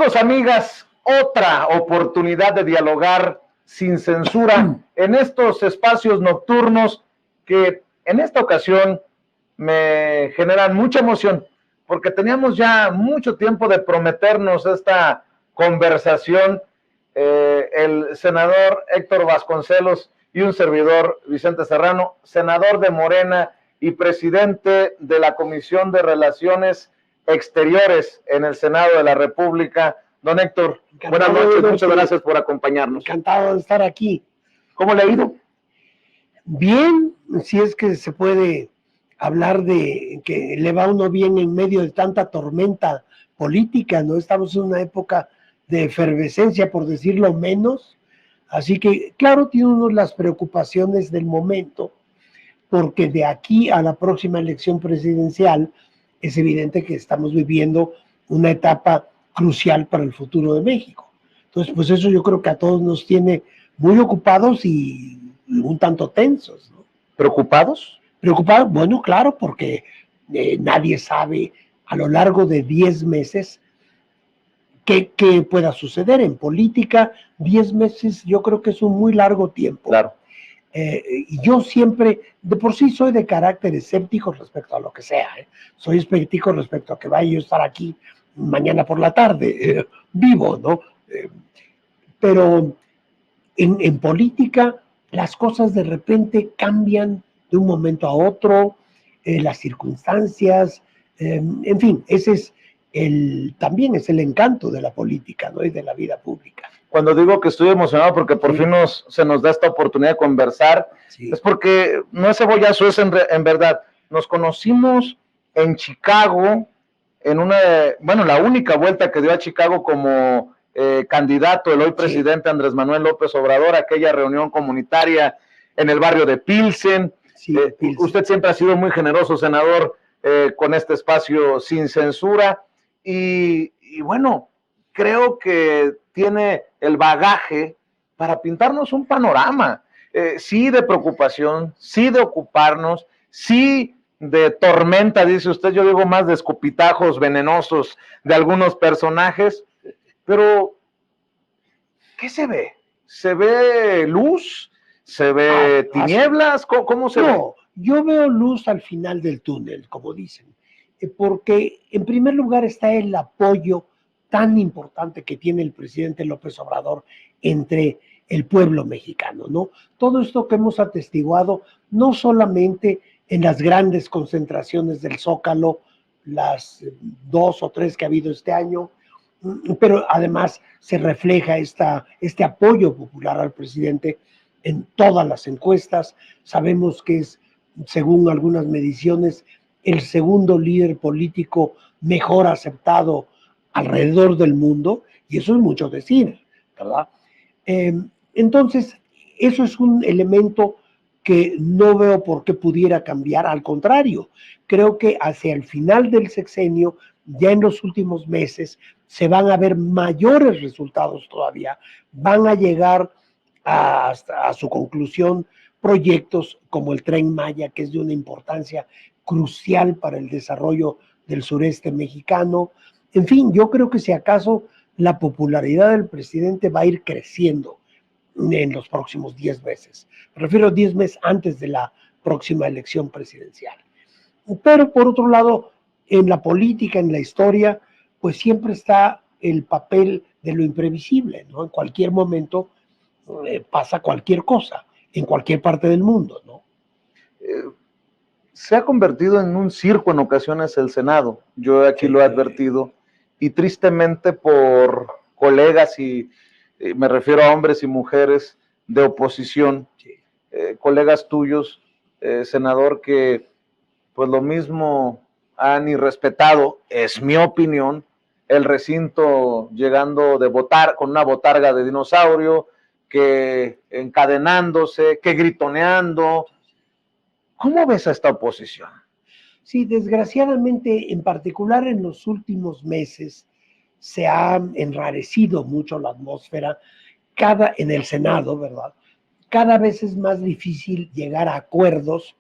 Amigos, amigas, otra oportunidad de dialogar sin censura en estos espacios nocturnos que en esta ocasión me generan mucha emoción, porque teníamos ya mucho tiempo de prometernos esta conversación, el senador Héctor Vasconcelos y un servidor, Vicente Serrano, senador de Morena y presidente de la Comisión de Relaciones Exteriores en el Senado de la República. Don Héctor, buenas noches, muchas gracias por acompañarnos. Encantado de estar aquí. ¿Cómo le ha ido? Bien, si es que se puede hablar de que le va uno bien en medio de tanta tormenta política, ¿no? Estamos en una época de efervescencia, por decirlo menos, así que, claro, tiene uno las preocupaciones del momento, porque de aquí a la próxima elección presidencial es evidente que estamos viviendo una etapa crucial para el futuro de México. Entonces, pues eso yo creo que a todos nos tiene muy ocupados y un tanto tensos, ¿no? ¿Preocupados? Preocupados, bueno, claro, porque nadie sabe a lo largo de 10 meses qué pueda suceder. En política, 10 meses yo creo que es un muy largo tiempo. Claro. Y yo siempre, de por sí soy de carácter escéptico respecto a lo que sea, soy escéptico respecto a que vaya yo a estar aquí mañana por la tarde, vivo, ¿no? Pero en política las cosas de repente cambian de un momento a otro, las circunstancias, en fin, ese es también es el encanto de la política, ¿no? Y de la vida pública. Cuando digo que estoy emocionado porque por fin se nos da esta oportunidad de conversar, es porque no es cebollazo, es en verdad. Nos conocimos en Chicago, la única vuelta que dio a Chicago como candidato el hoy presidente Andrés Manuel López Obrador, aquella reunión comunitaria en el barrio de Pilsen. Pilsen. Usted siempre ha sido muy generoso, senador, con este espacio sin censura y bueno, creo que tiene el bagaje para pintarnos un panorama, sí de preocupación, sí de ocuparnos, sí de tormenta, dice usted, yo digo más de escupitajos venenosos de algunos personajes, pero ¿qué se ve? ¿Se ve luz? ¿Se ve tinieblas? ¿Cómo se ve? Yo veo luz al final del túnel, como dicen, porque en primer lugar está el apoyo tan importante que tiene el presidente López Obrador entre el pueblo mexicano, ¿no? Todo esto que hemos atestiguado, no solamente en las grandes concentraciones del Zócalo, las 2 o 3 que ha habido este año, pero además se refleja este apoyo popular al presidente en todas las encuestas. Sabemos que es, según algunas mediciones, el segundo líder político mejor aceptado alrededor del mundo, y eso es mucho decir, ¿verdad? Entonces, eso es un elemento que no veo por qué pudiera cambiar, al contrario, creo que hacia el final del sexenio, ya en los últimos meses, se van a ver mayores resultados todavía, van a llegar a su conclusión proyectos como el Tren Maya, que es de una importancia crucial para el desarrollo del sureste mexicano. En fin, yo creo que si acaso la popularidad del presidente va a ir creciendo en los próximos 10 meses. Me refiero a 10 meses antes de la próxima elección presidencial. Pero por otro lado, en la política, en la historia, pues siempre está el papel de lo imprevisible, ¿no? En cualquier momento pasa cualquier cosa, en cualquier parte del mundo, ¿no? Se ha convertido en un circo en ocasiones el Senado, yo aquí lo he advertido, y tristemente por colegas, y me refiero a hombres y mujeres de oposición, colegas tuyos, senador, que pues lo mismo han irrespetado, es mi opinión, el recinto llegando de votar con una botarga de dinosaurio, que encadenándose, que gritoneando. ¿Cómo ves a esta oposición? Sí, desgraciadamente, en particular en los últimos meses, se ha enrarecido mucho la atmósfera en el Senado, ¿verdad? Cada vez es más difícil llegar a acuerdos,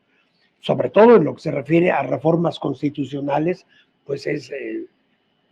sobre todo en lo que se refiere a reformas constitucionales, pues es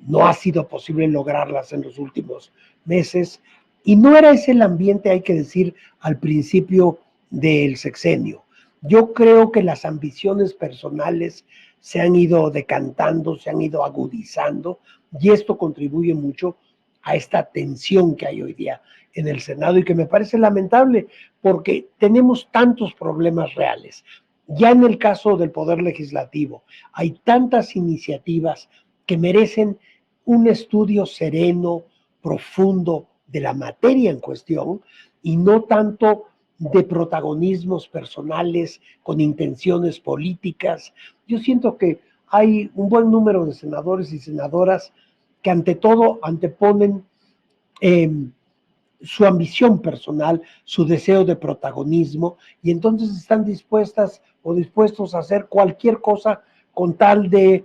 no ha sido posible lograrlas en los últimos meses, y no era ese el ambiente, hay que decir, al principio del sexenio. Yo creo que las ambiciones personales se han ido decantando, se han ido agudizando, y esto contribuye mucho a esta tensión que hay hoy día en el Senado y que me parece lamentable porque tenemos tantos problemas reales. Ya en el caso del Poder Legislativo hay tantas iniciativas que merecen un estudio sereno, profundo de la materia en cuestión y no tanto de protagonismos personales con intenciones políticas. Yo siento que hay un buen número de senadores y senadoras que ante todo anteponen eh, su ambición personal, su deseo de protagonismo, y entonces están dispuestas o dispuestos a hacer cualquier cosa con tal de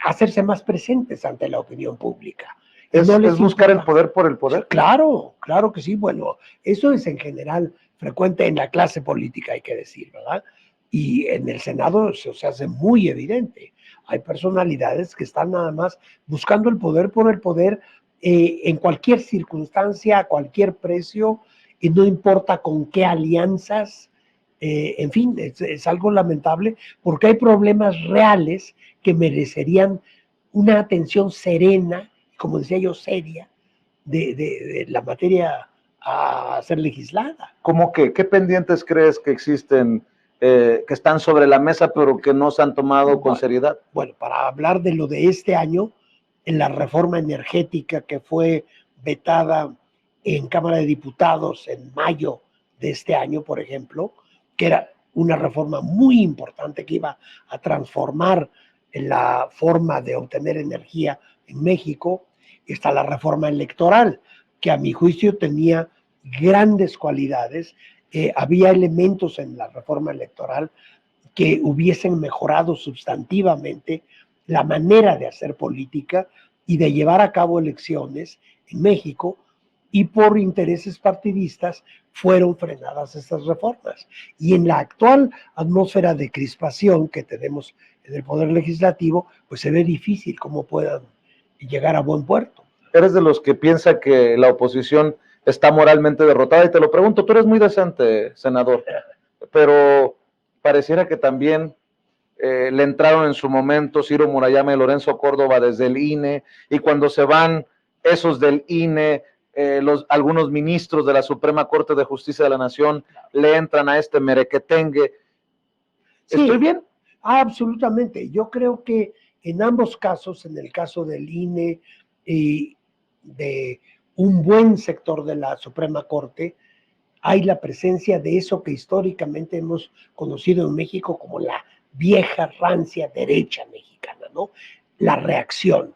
hacerse más presentes ante la opinión pública. Es buscar el poder por el poder. Sí, claro, claro que sí. Bueno, eso es en general frecuente en la clase política, hay que decir, ¿verdad? Y en el Senado eso se hace muy evidente. Hay personalidades que están nada más buscando el poder por el poder en cualquier circunstancia, a cualquier precio, y no importa con qué alianzas. En fin, es algo lamentable porque hay problemas reales que merecerían una atención serena, como decía yo, seria, de la materia a ser legislada. ¿Cómo que qué pendientes crees que existen, que están sobre la mesa pero que no se han tomado con seriedad? Bueno, para hablar de lo de este año, en la reforma energética que fue vetada en Cámara de Diputados en mayo de este año, por ejemplo, que era una reforma muy importante que iba a transformar la forma de obtener energía en México. Está la reforma electoral, que a mi juicio tenía grandes cualidades. Había elementos en la reforma electoral que hubiesen mejorado sustantivamente la manera de hacer política y de llevar a cabo elecciones en México, y por intereses partidistas fueron frenadas estas reformas. Y en la actual atmósfera de crispación que tenemos en el Poder Legislativo, pues se ve difícil cómo puedan llegar a buen puerto. ¿Eres de los que piensa que la oposición está moralmente derrotada? Y te lo pregunto, tú eres muy decente, senador, pero pareciera que también le entraron en su momento Ciro Murayama y Lorenzo Córdoba desde el INE, y cuando se van esos del INE, algunos ministros de la Suprema Corte de Justicia de la Nación le entran a este merequetengue. Sí, ¿Estoy bien? Absolutamente. Yo creo que en ambos casos, en el caso del INE y de un buen sector de la Suprema Corte, hay la presencia de eso que históricamente hemos conocido en México como la vieja rancia derecha mexicana, ¿no? La reacción,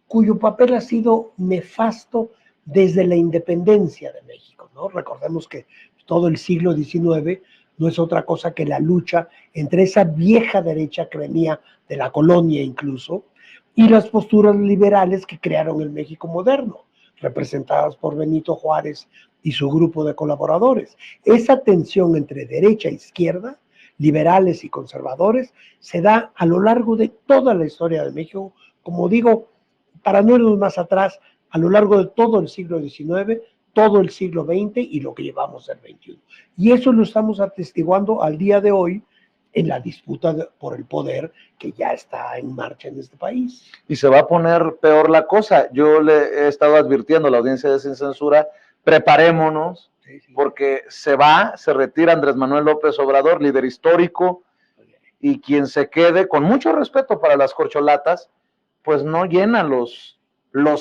cuyo papel ha sido nefasto desde la independencia de México, ¿no? Recordemos que todo el siglo XIX no es otra cosa que la lucha entre esa vieja derecha que venía de la colonia incluso, y las posturas liberales que crearon el México moderno, representadas por Benito Juárez y su grupo de colaboradores. Esa tensión entre derecha e izquierda, liberales y conservadores, se da a lo largo de toda la historia de México, como digo, para no irnos más atrás, a lo largo de todo el siglo XIX, todo el siglo XX y lo que llevamos al XXI. Y eso lo estamos atestiguando al día de hoy en la disputa por el poder que ya está en marcha en este país. Y se va a poner peor la cosa. Yo le he estado advirtiendo a la audiencia de Sin Censura, preparémonos, porque se retira Andrés Manuel López Obrador, líder histórico, y quien se quede, con mucho respeto para las corcholatas, pues no llena los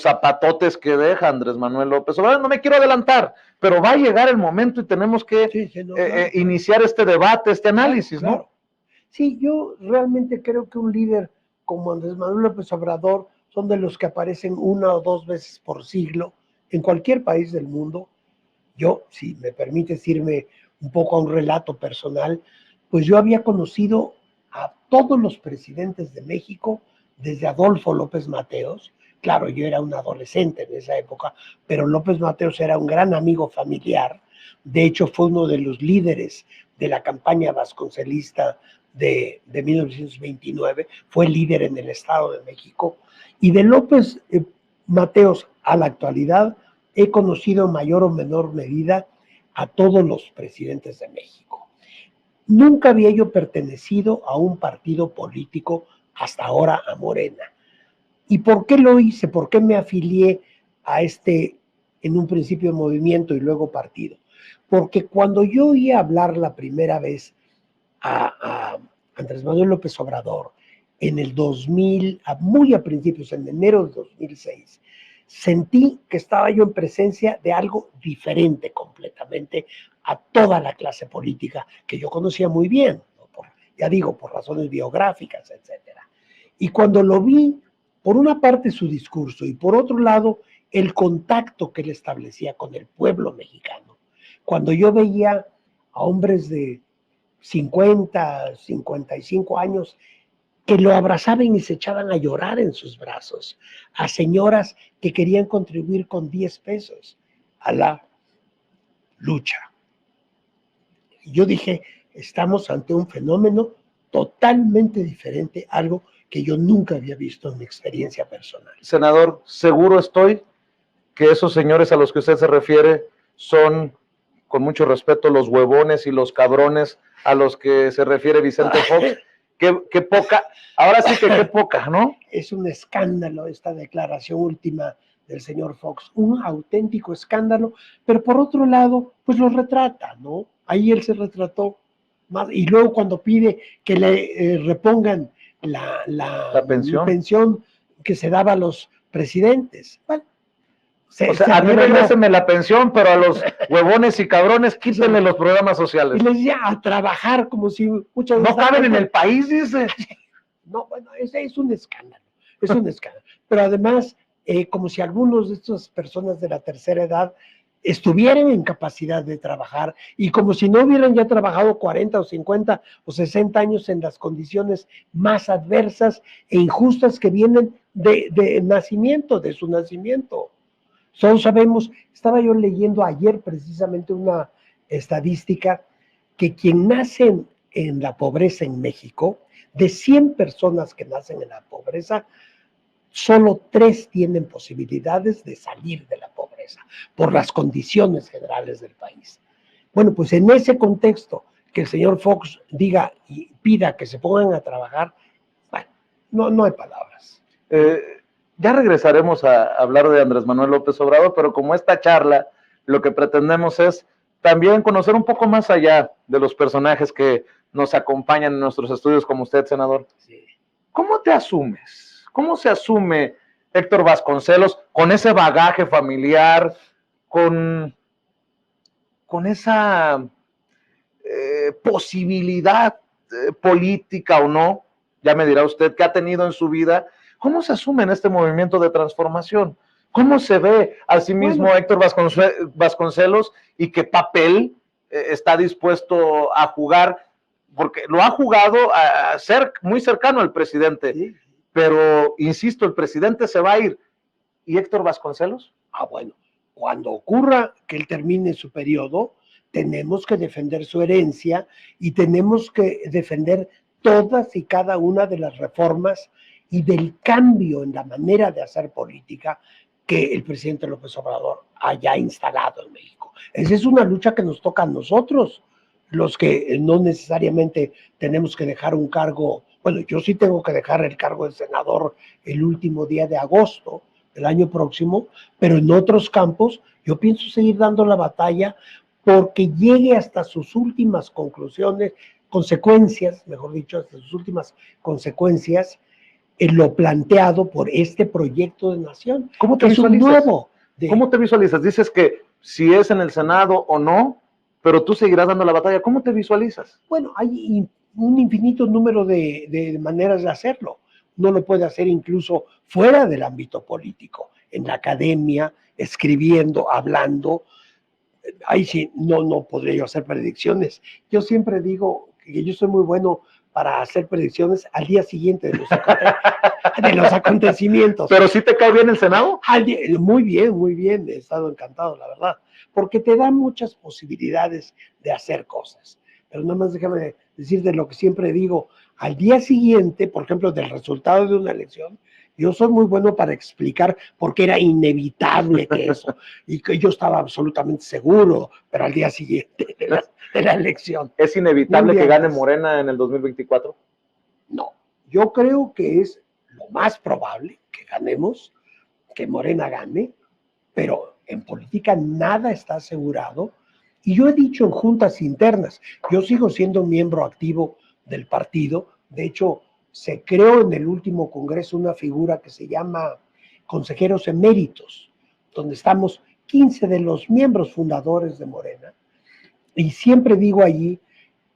zapatotes que deja Andrés Manuel López Obrador. No me quiero adelantar, pero va a llegar el momento y tenemos que iniciar este debate, este análisis, claro. ¿No? Sí, yo realmente creo que un líder como Andrés Manuel López Obrador son de los que aparecen una o dos veces por siglo en cualquier país del mundo. Yo, si me permites irme un poco a un relato personal, pues yo había conocido a todos los presidentes de México desde Adolfo López Mateos. Claro, yo era un adolescente en esa época, pero López Mateos era un gran amigo familiar. De hecho, fue uno de los líderes de la campaña vasconcelista de 1929, fue líder en el Estado de México, y de López Mateos a la actualidad he conocido en mayor o menor medida a todos los presidentes de México. Nunca había yo pertenecido a un partido político, hasta ahora a Morena. ¿Y por qué lo hice? ¿Por qué me afilié a en un principio movimiento y luego partido? Porque cuando yo oí hablar la primera vez a Andrés Manuel López Obrador en el 2000, muy a principios, en enero de 2006, sentí que estaba yo en presencia de algo diferente completamente a toda la clase política que yo conocía muy bien, ¿no? Ya digo, por razones biográficas, etcétera. Y cuando lo vi, por una parte su discurso y por otro lado el contacto que él establecía con el pueblo mexicano, cuando yo veía a hombres de 50, 55 años que lo abrazaban y se echaban a llorar en sus brazos, a señoras que querían contribuir con 10 pesos a la lucha. Yo dije, estamos ante un fenómeno totalmente diferente, algo que yo nunca había visto en mi experiencia personal. Senador, seguro estoy que esos señores a los que usted se refiere son, con mucho respeto, los huevones y los cabrones a los que se refiere Vicente Fox. Qué poca, ahora sí que qué poca, ¿no? Es un escándalo esta declaración última del señor Fox, un auténtico escándalo, pero por otro lado, pues lo retrata, ¿no? Ahí él se retrató más, y luego cuando pide que le repongan la pensión que se daba a los presidentes. Bueno, o sea, a mí regrésenme la pensión, pero a los huevones y cabrones quítenle los programas sociales. Y les decía a trabajar como si muchas veces... No caben en el país, dice. No, bueno, ese es un escándalo, es un escándalo. Pero además, como si algunos de estas personas de la tercera edad estuvieran en capacidad de trabajar y como si no hubieran ya trabajado 40 o 50 o 60 años en las condiciones más adversas e injustas que vienen de nacimiento, de su nacimiento. Todos sabemos, estaba yo leyendo ayer precisamente una estadística que quien nace en la pobreza en México, de 100 personas que nacen en la pobreza, solo 3 tienen posibilidades de salir de la pobreza por las condiciones generales del país. Bueno, pues en ese contexto, que el señor Fox diga y pida que se pongan a trabajar, bueno, no hay palabras. Ya regresaremos a hablar de Andrés Manuel López Obrador, pero como esta charla, lo que pretendemos es también conocer un poco más allá de los personajes que nos acompañan en nuestros estudios, como usted, senador. Sí. ¿Cómo te asumes? ¿Cómo se asume Héctor Vasconcelos con ese bagaje familiar, con esa posibilidad política o no, ya me dirá usted, que ha tenido en su vida? ¿Cómo se asume en este movimiento de transformación? ¿Cómo se ve a sí mismo Héctor Vasconcelos y qué papel está dispuesto a jugar? Porque lo ha jugado a ser muy cercano al presidente, sí. Pero insisto, el presidente se va a ir. ¿Y Héctor Vasconcelos? Bueno, cuando ocurra que él termine su periodo, tenemos que defender su herencia y tenemos que defender todas y cada una de las reformas y del cambio en la manera de hacer política que el presidente López Obrador haya instalado en México. Esa es una lucha que nos toca a nosotros, los que no necesariamente tenemos que dejar un cargo. Bueno, yo sí tengo que dejar el cargo de senador el último día de agosto del año próximo, pero en otros campos yo pienso seguir dando la batalla porque llegue hasta sus últimas consecuencias, mejor dicho, hasta sus últimas consecuencias, en lo planteado por este proyecto de nación. ¿Cómo te visualizas? ¿Cómo te visualizas? Dices que si es en el Senado o no, pero tú seguirás dando la batalla. ¿Cómo te visualizas? Bueno, hay un infinito número de maneras de hacerlo. Uno lo puede hacer incluso fuera del ámbito político, en la academia, escribiendo, hablando. Ahí sí, no podría yo hacer predicciones. Yo siempre digo que yo soy muy bueno para hacer predicciones al día siguiente de los acontecimientos. ¿Pero sí te cae bien el Senado? Muy bien, he estado encantado, la verdad, porque te da muchas posibilidades de hacer cosas. pero nada más déjame decirte lo que siempre digo, al día siguiente, por ejemplo, del resultado de una elección, yo soy muy bueno para explicar por qué era inevitable que eso, y que yo estaba absolutamente seguro, pero al día siguiente de la elección. ¿Es inevitable que gane Morena en el 2024? No, yo creo que es lo más probable que ganemos, que Morena gane, pero en política nada está asegurado. Y yo he dicho en juntas internas, yo sigo siendo miembro activo del partido, de hecho, se creó en el último congreso una figura que se llama consejeros eméritos, donde estamos 15 de los miembros fundadores de Morena, y siempre digo allí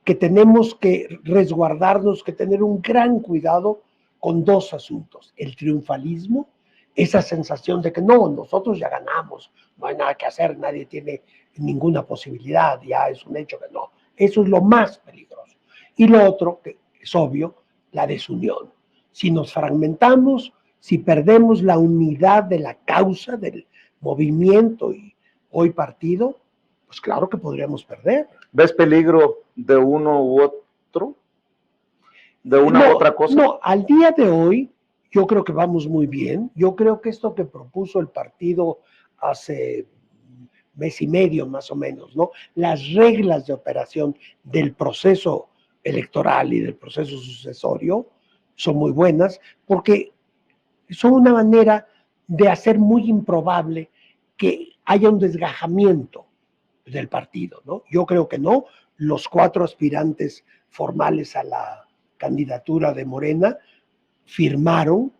que tenemos que resguardarnos, que tener un gran cuidado con dos asuntos, el triunfalismo, esa sensación de que no, nosotros ya ganamos, no hay nada que hacer, nadie tiene ninguna posibilidad, ya es un hecho que no, eso es lo más peligroso. Y lo otro, que es obvio, la desunión. Si nos fragmentamos, si perdemos la unidad de la causa del movimiento y hoy partido, pues claro que podríamos perder. ¿Ves peligro de uno u otro? ¿De una u otra cosa? No, al día de hoy yo creo que vamos muy bien. Yo creo que esto que propuso el partido hace mes y medio más o menos, ¿no? Las reglas de operación del proceso electoral y del proceso sucesorio son muy buenas porque son una manera de hacer muy improbable que haya un desgajamiento del partido, ¿no? Yo creo que no. Los 4 aspirantes formales a la candidatura de Morena firmaron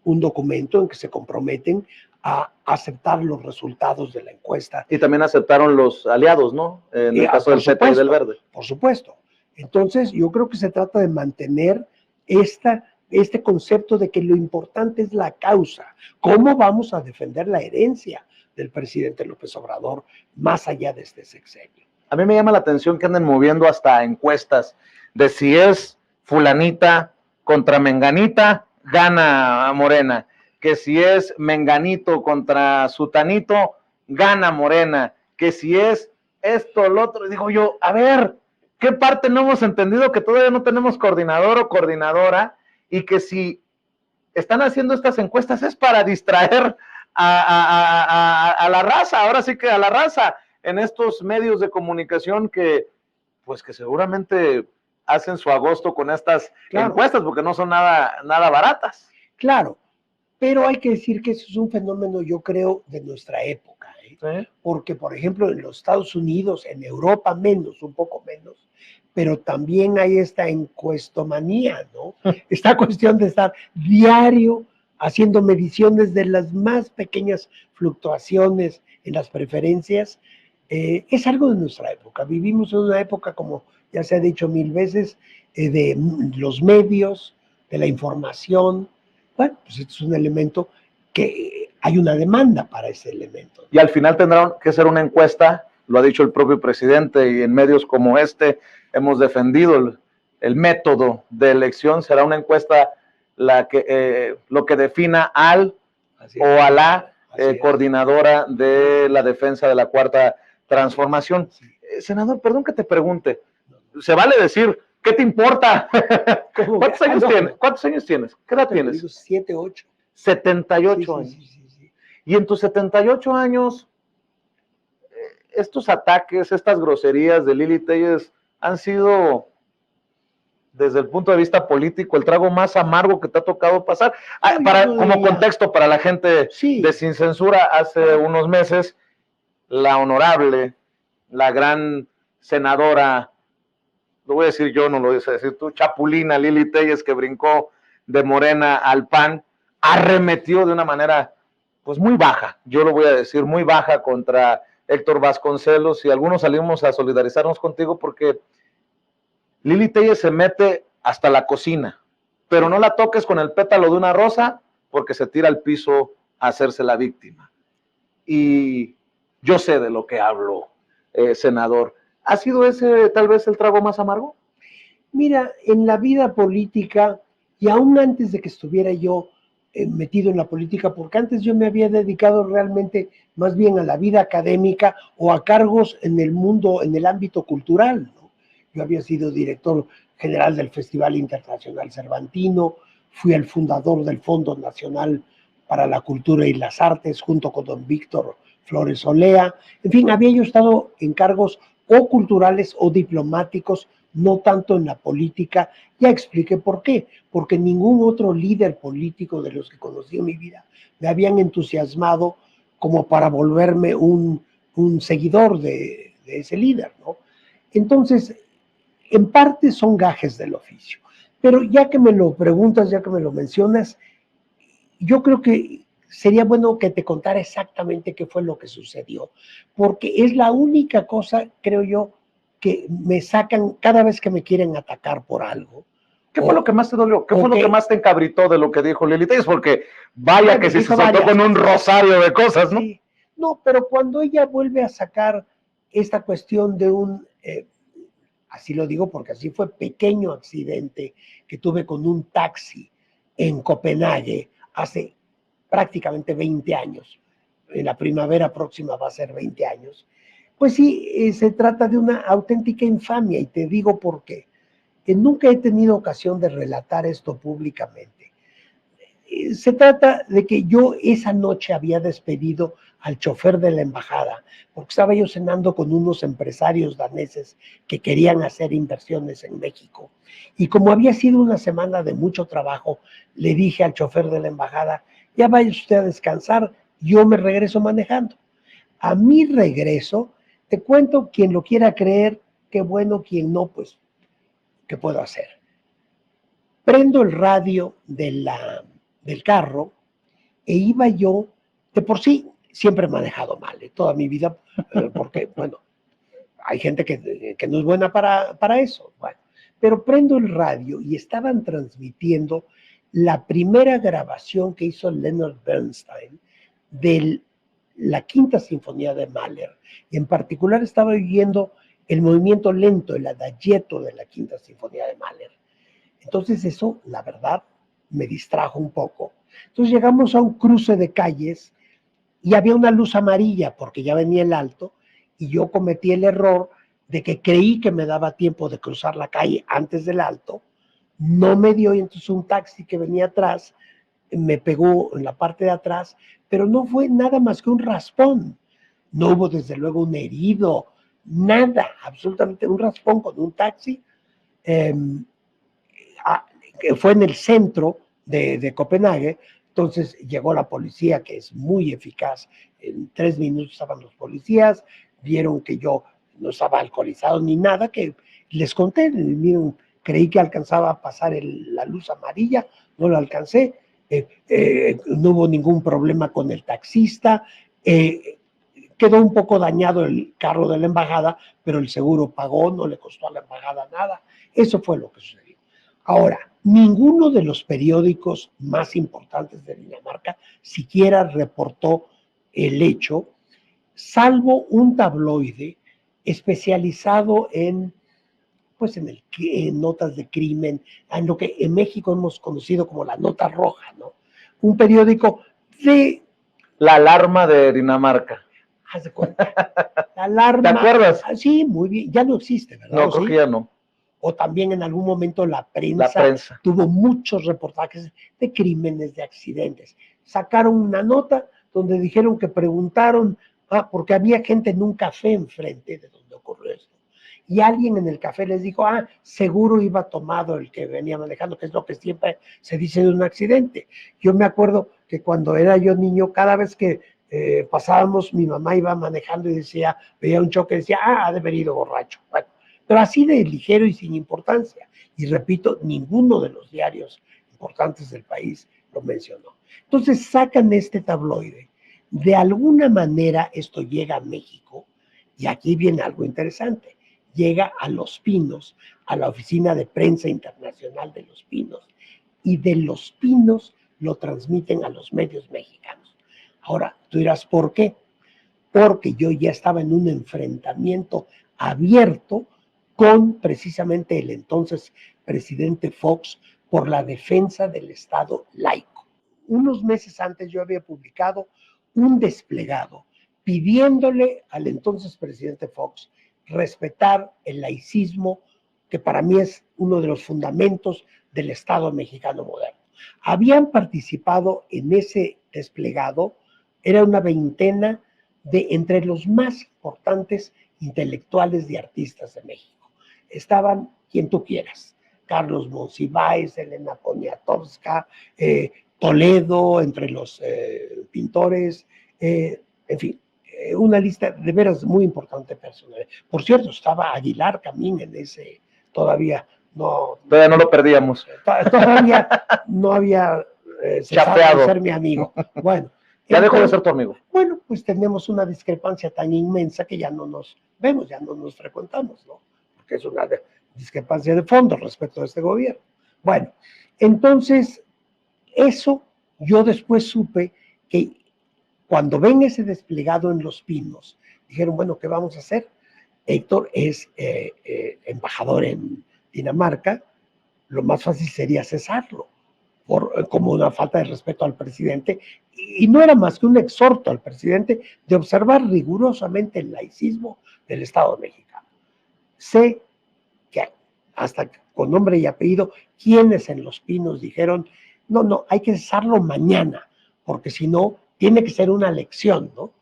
un documento en que se comprometen a aceptar los resultados de la encuesta. Y también aceptaron los aliados, ¿no? En el caso del PT y del Verde. Por supuesto. Entonces, yo creo que se trata de mantener este concepto de que lo importante es la causa. ¿Cómo vamos a defender la herencia del presidente López Obrador más allá de este sexenio? A mí me llama la atención que anden moviendo hasta encuestas de si es fulanita contra menganita, gana Morena, que si es menganito contra sutanito, gana Morena, que si es esto, lo otro. Digo yo, a ver, ¿qué parte no hemos entendido? Que todavía no tenemos coordinador o coordinadora, y que si están haciendo estas encuestas es para distraer a la raza, ahora sí que a la raza, en estos medios de comunicación que, pues que seguramente hacen su agosto con estas encuestas, porque no son nada baratas. Claro, pero hay que decir que eso es un fenómeno, yo creo, de nuestra época, ¿eh? ¿Sí? Porque, por ejemplo, en los Estados Unidos, en Europa menos, un poco menos, pero también hay esta encuestomanía, ¿no? Esta cuestión de estar diario haciendo mediciones de las más pequeñas fluctuaciones en las preferencias, es algo de nuestra época. Vivimos en una época, como ya se ha dicho 1000 veces, de los medios, de la información. Bueno, pues esto es un elemento que hay una demanda para ese elemento. Y al final tendrá que ser una encuesta, lo ha dicho el propio presidente, y en medios como este hemos defendido el método de elección. Será una encuesta lo que defina al o a la coordinadora de la defensa de la Cuarta Transformación. Sí. Senador, perdón que te pregunte, se vale decir, ¿qué te importa? ¿Cuántos años tienes? ¿Cuántos años tienes? ¿Qué edad tienes? 7, 8. 78 años. Sí. Y en tus 78 años, estos ataques, estas groserías de Lili Téllez han sido, desde el punto de vista político, el trago más amargo que te ha tocado pasar. Como contexto para la gente de Sin Censura, hace unos meses, la honorable, la gran senadora, lo voy a decir yo, no lo vas a decir tú, chapulina Lili Téllez, que brincó de Morena al PAN, arremetió de una manera pues muy baja, yo lo voy a decir, muy baja contra Héctor Vasconcelos, y algunos salimos a solidarizarnos contigo porque Lili Téllez se mete hasta la cocina, pero no la toques con el pétalo de una rosa porque se tira al piso a hacerse la víctima. Y yo sé de lo que hablo, senador. ¿Ha sido ese tal vez el trago más amargo? Mira, en la vida política, y aún antes de que estuviera yo metido en la política, porque antes yo me había dedicado realmente más bien a la vida académica o a cargos en el mundo, en el ámbito cultural, ¿no? Yo había sido director general del Festival Internacional Cervantino, fui el fundador del Fondo Nacional para la Cultura y las Artes, junto con don Víctor Flores Olea. En fin, había yo estado en cargos o culturales o diplomáticos, no tanto en la política. Ya expliqué por qué, porque ningún otro líder político de los que conocí en mi vida me habían entusiasmado como para volverme un seguidor de ese líder, ¿no? Entonces, en parte son gajes del oficio, pero ya que me lo preguntas, ya que me lo mencionas, yo creo que sería bueno que te contara exactamente qué fue lo que sucedió, porque es la única cosa, creo yo, que me sacan cada vez que me quieren atacar por algo. ¿Qué fue lo que más te dolió? ¿Qué fue lo que más te encabritó de lo que dijo Lili Telles? Porque vaya bueno, que si se saltó con un rosario de cosas, ¿no? Sí. No, pero cuando ella vuelve a sacar esta cuestión de un, así lo digo porque así fue, pequeño accidente que tuve con un taxi en Copenhague hace prácticamente 20 años. En la primavera próxima va a ser 20 años. Pues sí, se trata de una auténtica infamia y te digo por qué. Nunca he tenido ocasión de relatar esto públicamente. Se trata de que yo esa noche había despedido al chofer de la embajada, porque estaba yo cenando con unos empresarios daneses que querían hacer inversiones en México. Y como había sido una semana de mucho trabajo, le dije al chofer de la embajada, ya vaya usted a descansar, yo me regreso manejando. A mi regreso, te cuento, quien lo quiera creer, qué bueno, quien no, pues, ¿qué puedo hacer? Prendo el radio del carro e iba yo, de por sí, siempre he manejado mal, toda mi vida, porque, bueno, hay gente que no es buena para eso, bueno, pero prendo el radio y estaban transmitiendo la primera grabación que hizo Leonard Bernstein de la Quinta Sinfonía de Mahler, y en particular estaba viendo el movimiento lento, el adagietto de la Quinta Sinfonía de Mahler. Entonces eso, la verdad, me distrajo un poco. Entonces llegamos a un cruce de calles y había una luz amarilla porque ya venía el alto y yo cometí el error de que creí que me daba tiempo de cruzar la calle antes del alto, no me dio y entonces un taxi que venía atrás me pegó en la parte de atrás, pero no fue nada más que un raspón. No hubo desde luego un herido, nada, absolutamente un raspón con un taxi. Que fue en el centro de Copenhague. Entonces llegó la policía, que es muy eficaz. En 3 minutos estaban los policías, vieron que yo no estaba alcoholizado ni nada, que les conté, miren, creí que alcanzaba a pasar la luz amarilla, no lo alcancé, no hubo ningún problema con el taxista, quedó un poco dañado el carro de la embajada, pero el seguro pagó, no le costó a la embajada nada. Eso fue lo que sucedió. Ahora, ninguno de los periódicos más importantes de Dinamarca siquiera reportó el hecho, salvo un tabloide especializado en, pues en notas de crimen, en lo que en México hemos conocido como la nota roja, ¿no? Un periódico de... La Alarma de Dinamarca. Haz de cuenta. La Alarma. ¿Te acuerdas? Sí, muy bien. Ya no existe, ¿verdad? No, creo que ya no. O también en algún momento la prensa tuvo muchos reportajes de crímenes, de accidentes. Sacaron una nota donde dijeron que preguntaron, porque había gente en un café enfrente de donde ocurrió esto. Y alguien en el café les dijo, seguro iba tomado el que venía manejando, que es lo que siempre se dice de un accidente. Yo me acuerdo que cuando era yo niño, cada vez que pasábamos, mi mamá iba manejando y decía, veía un choque y decía, ha de haber ido borracho. Bueno, pero así de ligero y sin importancia. Y repito, ninguno de los diarios importantes del país lo mencionó. Entonces sacan este tabloide. De alguna manera esto llega a México y aquí viene algo interesante. Llega a Los Pinos, a la oficina de prensa internacional de Los Pinos, y de Los Pinos lo transmiten a los medios mexicanos. Ahora, tú dirás, ¿por qué? Porque yo ya estaba en un enfrentamiento abierto con precisamente el entonces presidente Fox por la defensa del Estado laico. Unos meses antes yo había publicado un desplegado pidiéndole al entonces presidente Fox respetar el laicismo que para mí es uno de los fundamentos del Estado mexicano moderno. Habían participado en ese desplegado, era una veintena de entre los más importantes intelectuales y artistas de México. Estaban quien tú quieras, Carlos Monsiváis, Elena Poniatowska, Toledo, entre los pintores, en fin, una lista de veras muy importante personal. Por cierto, estaba Aguilar Camín en ese, todavía no lo perdíamos. Todavía no había cesado de ser mi amigo. Bueno, ya dejó de ser tu amigo. Bueno, pues tenemos una discrepancia tan inmensa que ya no nos vemos, ya no nos frecuentamos, ¿no? Porque es una discrepancia de fondo respecto a este gobierno. Bueno, entonces, eso yo después supe que cuando ven ese desplegado en Los Pinos, dijeron, bueno, ¿qué vamos a hacer? Héctor es embajador en Dinamarca, lo más fácil sería cesarlo, como una falta de respeto al presidente, y no era más que un exhorto al presidente de observar rigurosamente el laicismo del Estado mexicano. Sé que hasta con nombre y apellido, quienes en Los Pinos dijeron, no, hay que cesarlo mañana, porque si no, tiene que ser una lección, ¿no?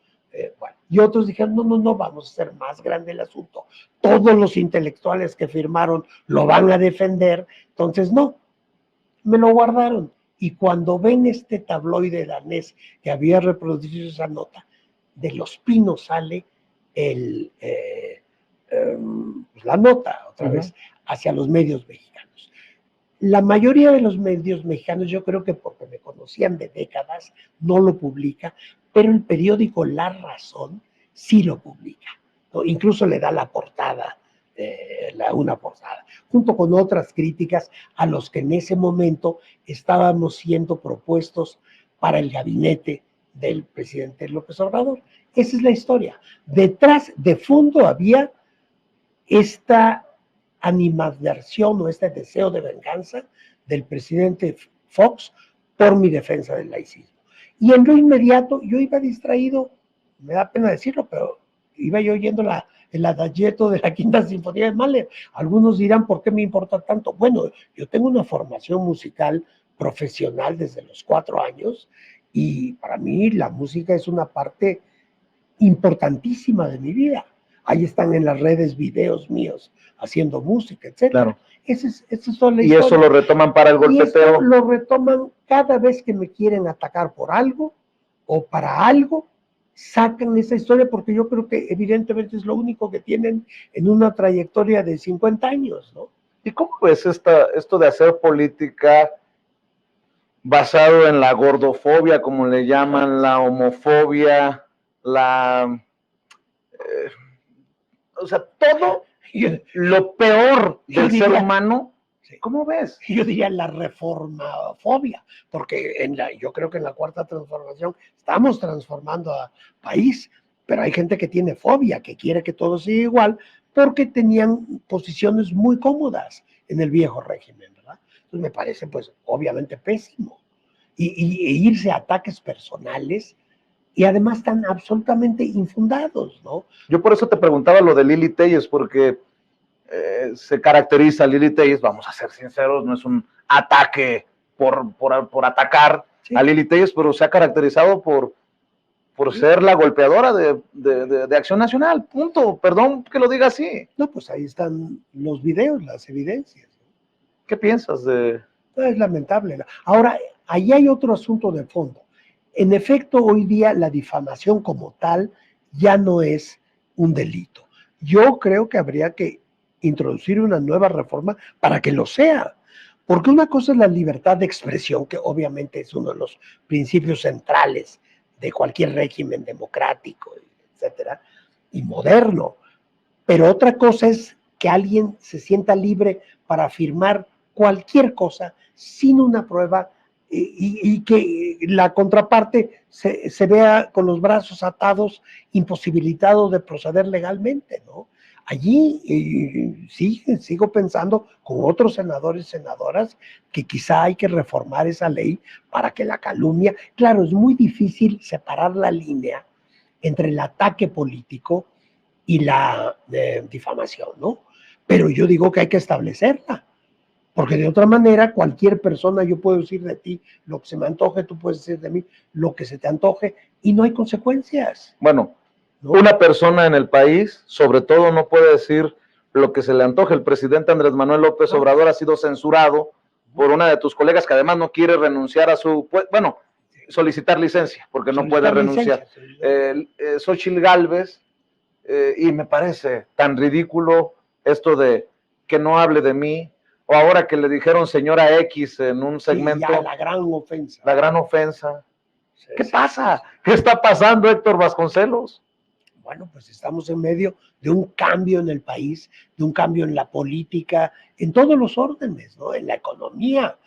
Bueno, y otros dijeron, no, vamos a hacer más grande el asunto. Todos los intelectuales que firmaron lo van a defender, entonces no, me lo guardaron. Y cuando ven este tabloide danés que había reproducido esa nota, de Los Pinos sale la nota, otra vez, hacia los medios mexicanos. La mayoría de los medios mexicanos, yo creo que porque me conocían de décadas, no lo publica, pero el periódico La Razón sí lo publica, ¿no? Incluso le da la portada, una portada, junto con otras críticas a los que en ese momento estábamos siendo propuestos para el gabinete del presidente López Obrador. Esa es la historia. Detrás, de fondo, había esta animadversión o este deseo de venganza del presidente Fox por mi defensa del laicismo. Y en lo inmediato yo iba distraído, me da pena decirlo, pero iba yo oyendo el adagietto de la Quinta Sinfonía de Mahler. Algunos dirán, ¿por qué me importa tanto? Bueno, yo tengo una formación musical profesional desde los 4 años y para mí la música es una parte importantísima de mi vida. Ahí están en las redes videos míos haciendo música, etc. Claro. Esa es toda la y historia. Eso lo retoman para el golpeteo. Y lo retoman cada vez que me quieren atacar por algo o para algo, sacan esa historia porque yo creo que evidentemente es lo único que tienen en una trayectoria de 50 años, ¿no? ¿Y cómo ves esto de hacer política basado en la gordofobia, como le llaman, la homofobia, o sea, todo lo peor del ser humano? ¿Cómo ves? Yo diría la reformafobia, porque yo creo que en la Cuarta Transformación estamos transformando a país, pero hay gente que tiene fobia, que quiere que todo siga igual, porque tenían posiciones muy cómodas en el viejo régimen, ¿verdad? Entonces me parece, pues, obviamente pésimo. Y irse a ataques personales y además están absolutamente infundados, ¿no? Yo por eso te preguntaba lo de Lili Telles, porque se caracteriza Lili Telles, vamos a ser sinceros, no es un ataque por atacar a Lili Telles, pero se ha caracterizado por ser la golpeadora de Acción Nacional, punto, perdón que lo diga así. No, pues ahí están los videos, las evidencias. ¿Qué piensas de...? Es lamentable. Ahora, ahí hay otro asunto de fondo. En efecto, hoy día la difamación como tal ya no es un delito. Yo creo que habría que introducir una nueva reforma para que lo sea. Porque una cosa es la libertad de expresión, que obviamente es uno de los principios centrales de cualquier régimen democrático, etcétera, y moderno. Pero otra cosa es que alguien se sienta libre para afirmar cualquier cosa sin una prueba y que la contraparte se vea con los brazos atados, imposibilitado de proceder legalmente, ¿no? Allí sigo pensando con otros senadores y senadoras que quizá hay que reformar esa ley para que la calumnia, claro, es muy difícil separar la línea entre el ataque político y la difamación, ¿no? pero yo digo que hay que establecerla, porque de otra manera cualquier persona, yo puedo decir de ti lo que se me antoje, tú puedes decir de mí lo que se te antoje, y no hay consecuencias. Bueno, ¿no? Una persona en el país, sobre todo, no puede decir lo que se le antoje. El presidente Andrés Manuel López Obrador ha sido censurado por una de tus colegas que además no quiere renunciar a su, bueno, solicitar licencia, porque no puede renunciar. Xóchitl Gálvez, y me parece tan ridículo esto de que no hable de mí, o ahora que le dijeron señora X en un segmento. Sí, ya, la gran ofensa. La gran ofensa. Sí, ¿qué pasa? ¿Qué está pasando, Héctor Vasconcelos? Bueno, pues estamos en medio de un cambio en el país, de un cambio en la política, en todos los órdenes, ¿no? En la economía.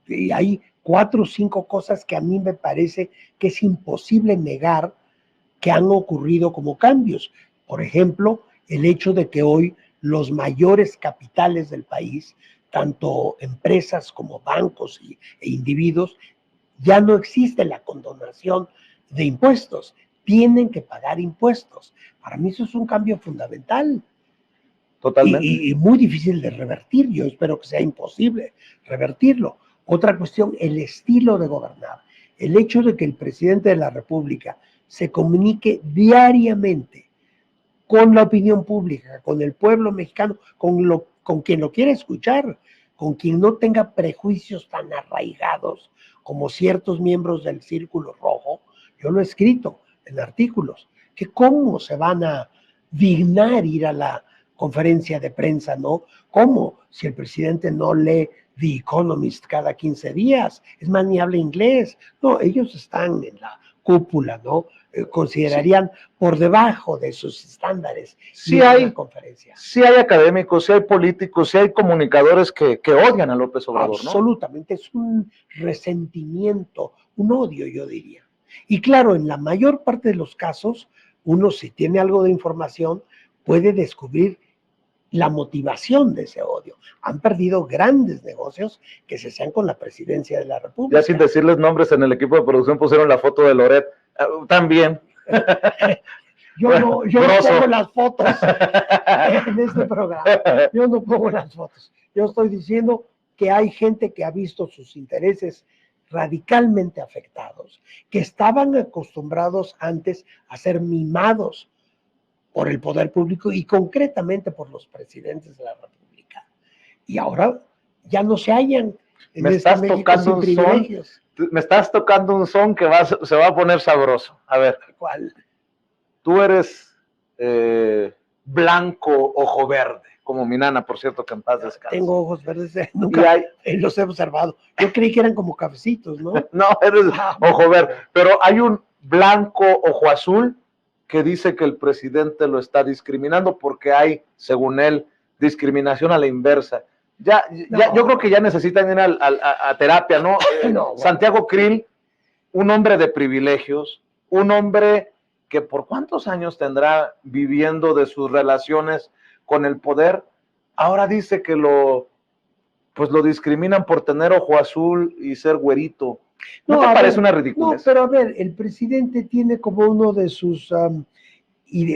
Y hay 4 o 5 cosas que a mí me parece que es imposible negar que han ocurrido como cambios. Por ejemplo, el hecho de que hoy los mayores capitales del país, tanto empresas como bancos e individuos, ya no existe la condonación de impuestos, tienen que pagar impuestos. Para mí eso es un cambio fundamental. Totalmente. Y muy difícil de revertir, yo espero que sea imposible revertirlo. Otra cuestión, el estilo de gobernar. El hecho de que el presidente de la República se comunique diariamente con la opinión pública, con el pueblo mexicano, con quien lo quiera escuchar, con quien no tenga prejuicios tan arraigados como ciertos miembros del Círculo Rojo. Yo lo he escrito en artículos, que cómo se van a dignar ir a la conferencia de prensa, ¿no? ¿Cómo? Si el presidente no lee The Economist cada 15 días, es más, ni habla inglés. No, ellos están en la cúpula, ¿no? Considerarían por debajo de sus estándares. Sí hay académicos, sí hay políticos, sí hay comunicadores que odian a López Obrador, ¿no? Absolutamente, es un resentimiento, un odio, yo diría. Y claro, en la mayor parte de los casos, uno si tiene algo de información puede descubrir la motivación de ese odio. Han perdido grandes negocios que se hacen con la presidencia de la República. Ya sin decirles nombres, en el equipo de producción pusieron la foto de Loret. También. Yo no pongo las fotos en este programa. Yo no pongo las fotos. Yo estoy diciendo que hay gente que ha visto sus intereses radicalmente afectados, que estaban acostumbrados antes a ser mimados por el poder público y concretamente por los presidentes de la República. Y ahora ya no se hallan en este México sin privilegios. Me estás tocando un son que se va a poner sabroso. A ver. ¿Cuál? Tú eres blanco, ojo verde, como mi nana, por cierto, que en paz descanse. Tengo ojos verdes, nunca los he observado. Yo creí que eran como cafecitos, ¿no? No, eres ojo verde. Pero hay un blanco, ojo azul, que dice que el presidente lo está discriminando porque hay, según él, discriminación a la inversa. Yo creo que ya necesitan ir a terapia, ¿no? No, Santiago Krill, un hombre de privilegios, un hombre que por cuántos años tendrá viviendo de sus relaciones con el poder, ahora dice que lo discriminan por tener ojo azul y ser güerito. ¿No te parece una ridiculez? No, pero a ver, el presidente tiene como uno de sus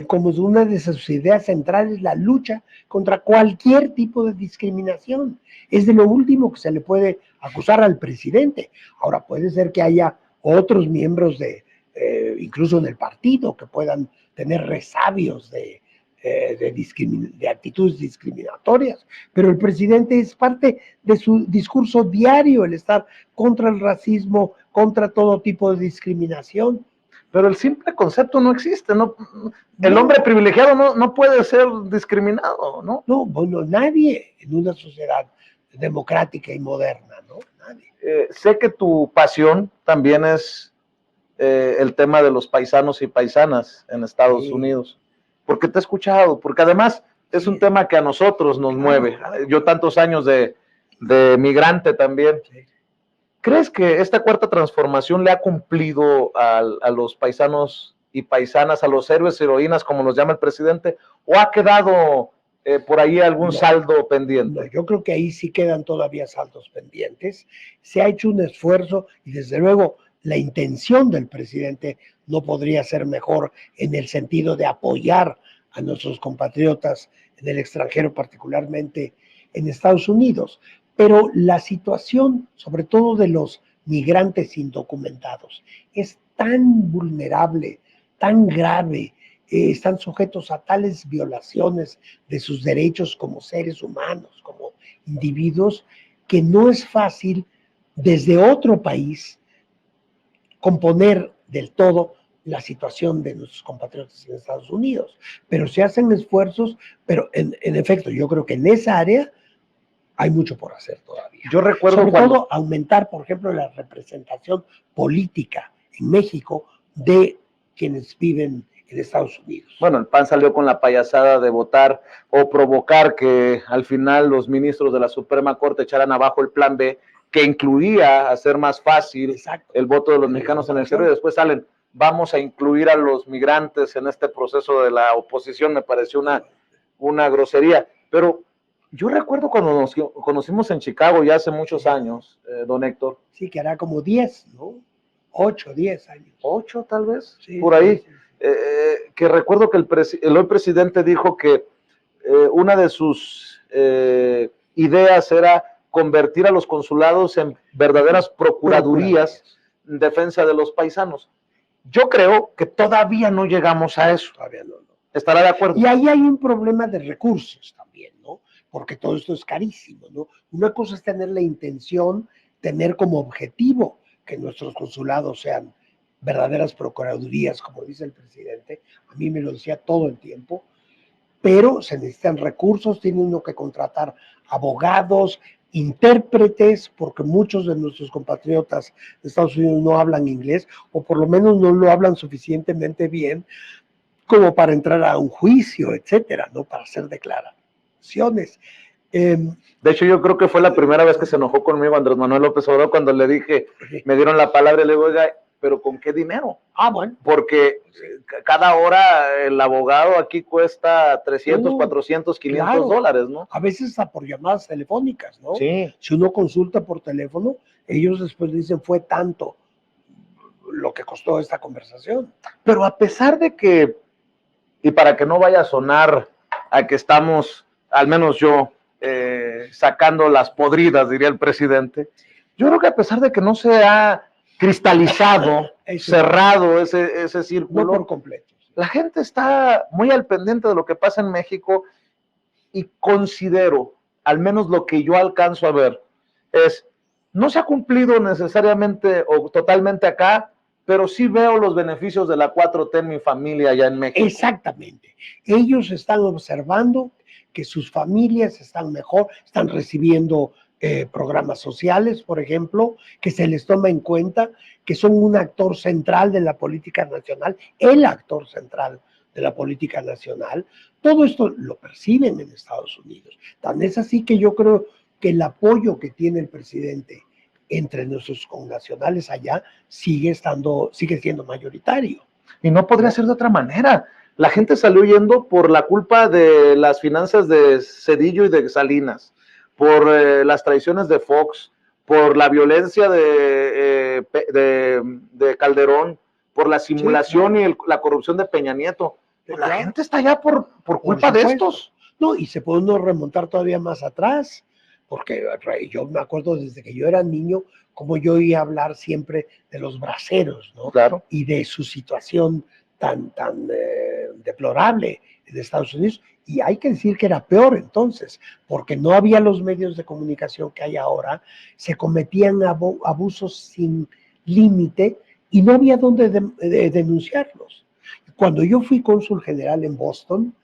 como una de sus ideas centrales la lucha contra cualquier tipo de discriminación. Es de lo último que se le puede acusar al presidente. Ahora, puede ser que haya otros miembros incluso en el partido, que puedan tener resabios de actitudes discriminatorias, pero el presidente es parte de su discurso diario, el estar contra el racismo, contra todo tipo de discriminación. Pero el simple concepto no existe, ¿no? El hombre privilegiado no puede ser discriminado, ¿no? No, bueno, nadie en una sociedad democrática y moderna, ¿no? Nadie. Sé que tu pasión también es el tema de los paisanos y paisanas en Estados Unidos, porque te he escuchado, porque además es un tema que a nosotros nos mueve. Yo tantos años de migrante también. ¿Crees que esta cuarta transformación le ha cumplido a los paisanos y paisanas, a los héroes y heroínas, como los llama el presidente, o ha quedado por ahí algún saldo pendiente? No, yo creo que ahí sí quedan todavía saldos pendientes. Se ha hecho un esfuerzo y desde luego la intención del presidente no podría ser mejor en el sentido de apoyar a nuestros compatriotas en el extranjero, particularmente en Estados Unidos. Pero la situación, sobre todo de los migrantes indocumentados, es tan vulnerable, tan grave, están sujetos a tales violaciones de sus derechos como seres humanos, como individuos, que no es fácil desde otro país componer del todo la situación de nuestros compatriotas en Estados Unidos. Pero se hacen esfuerzos, pero en efecto, yo creo que en esa área hay mucho por hacer todavía. Yo recuerdo sobre todo aumentar, por ejemplo, la representación política en México de quienes viven en Estados Unidos. Bueno, el PAN salió con la payasada de votar o provocar que al final los ministros de la Suprema Corte echaran abajo el plan B, que incluía hacer más fácil el voto de los mexicanos en el exterior, y después salen, vamos a incluir a los migrantes en este proceso de la oposición. Me pareció una grosería. Pero yo recuerdo cuando nos conocimos en Chicago ya hace muchos años, don Héctor. Sí, que era como 10, ¿no? 8, 10 años. 8 tal vez, sí, por ahí. Sí, sí. Que recuerdo que el hoy presidente dijo que una de sus ideas era convertir a los consulados en verdaderas procuradurías en defensa de los paisanos. Yo creo que todavía no llegamos a eso. Todavía no. ¿Estará de acuerdo? Y ahí hay un problema de recursos también, ¿no? Porque todo esto es carísimo, ¿no? Una cosa es tener la intención, tener como objetivo que nuestros consulados sean verdaderas procuradurías, como dice el presidente. A mí me lo decía todo el tiempo, pero se necesitan recursos, tiene uno que contratar abogados, intérpretes, porque muchos de nuestros compatriotas de Estados Unidos no hablan inglés, o por lo menos no lo hablan suficientemente bien como para entrar a un juicio, etcétera, ¿no? Para hacer declaraciones. De hecho, yo creo que fue la primera vez que se enojó conmigo Andrés Manuel López Obrador cuando le dije, me dieron la palabra y le digo, oiga, ¿pero con qué dinero? Bueno. Porque cada hora el abogado aquí cuesta 300, 400, 500 dólares, ¿no? A veces hasta por llamadas telefónicas, ¿no? Sí. Si uno consulta por teléfono, ellos después dicen, fue tanto lo que costó esta conversación. Pero a pesar de que, y para que no vaya a sonar a que estamos, al menos yo, sacando las podridas, diría el presidente, yo creo que a pesar de que no se ha cristalizado, cerrado ese círculo, no por completo, la gente está muy al pendiente de lo que pasa en México, y considero, al menos lo que yo alcanzo a ver, no se ha cumplido necesariamente o totalmente acá, pero sí veo los beneficios de la 4T en mi familia allá en México. Exactamente. Ellos están observando que sus familias están mejor, están recibiendo programas sociales, por ejemplo, que se les toma en cuenta, que son un actor central de la política nacional, el actor central de la política nacional. Todo esto lo perciben en Estados Unidos. Tan es así que yo creo que el apoyo que tiene el presidente entre nuestros connacionales allá sigue siendo mayoritario. Y no podría ser de otra manera. La gente salió huyendo por la culpa de las finanzas de Zedillo y de Salinas, por las traiciones de Fox, por la violencia de Calderón, por la simulación, sí, claro, y la corrupción de Peña Nieto. Pues la gente está allá por culpa de estos. No, y se puede uno remontar todavía más atrás, porque yo me acuerdo desde que yo era niño, como yo oía hablar siempre de los braceros, ¿no? Claro. Y de su situación tan deplorable en Estados Unidos. Y hay que decir que era peor entonces, porque no había los medios de comunicación que hay ahora, se cometían abusos sin límite y no había dónde denunciarlos. Cuando yo fui cónsul general en Boston,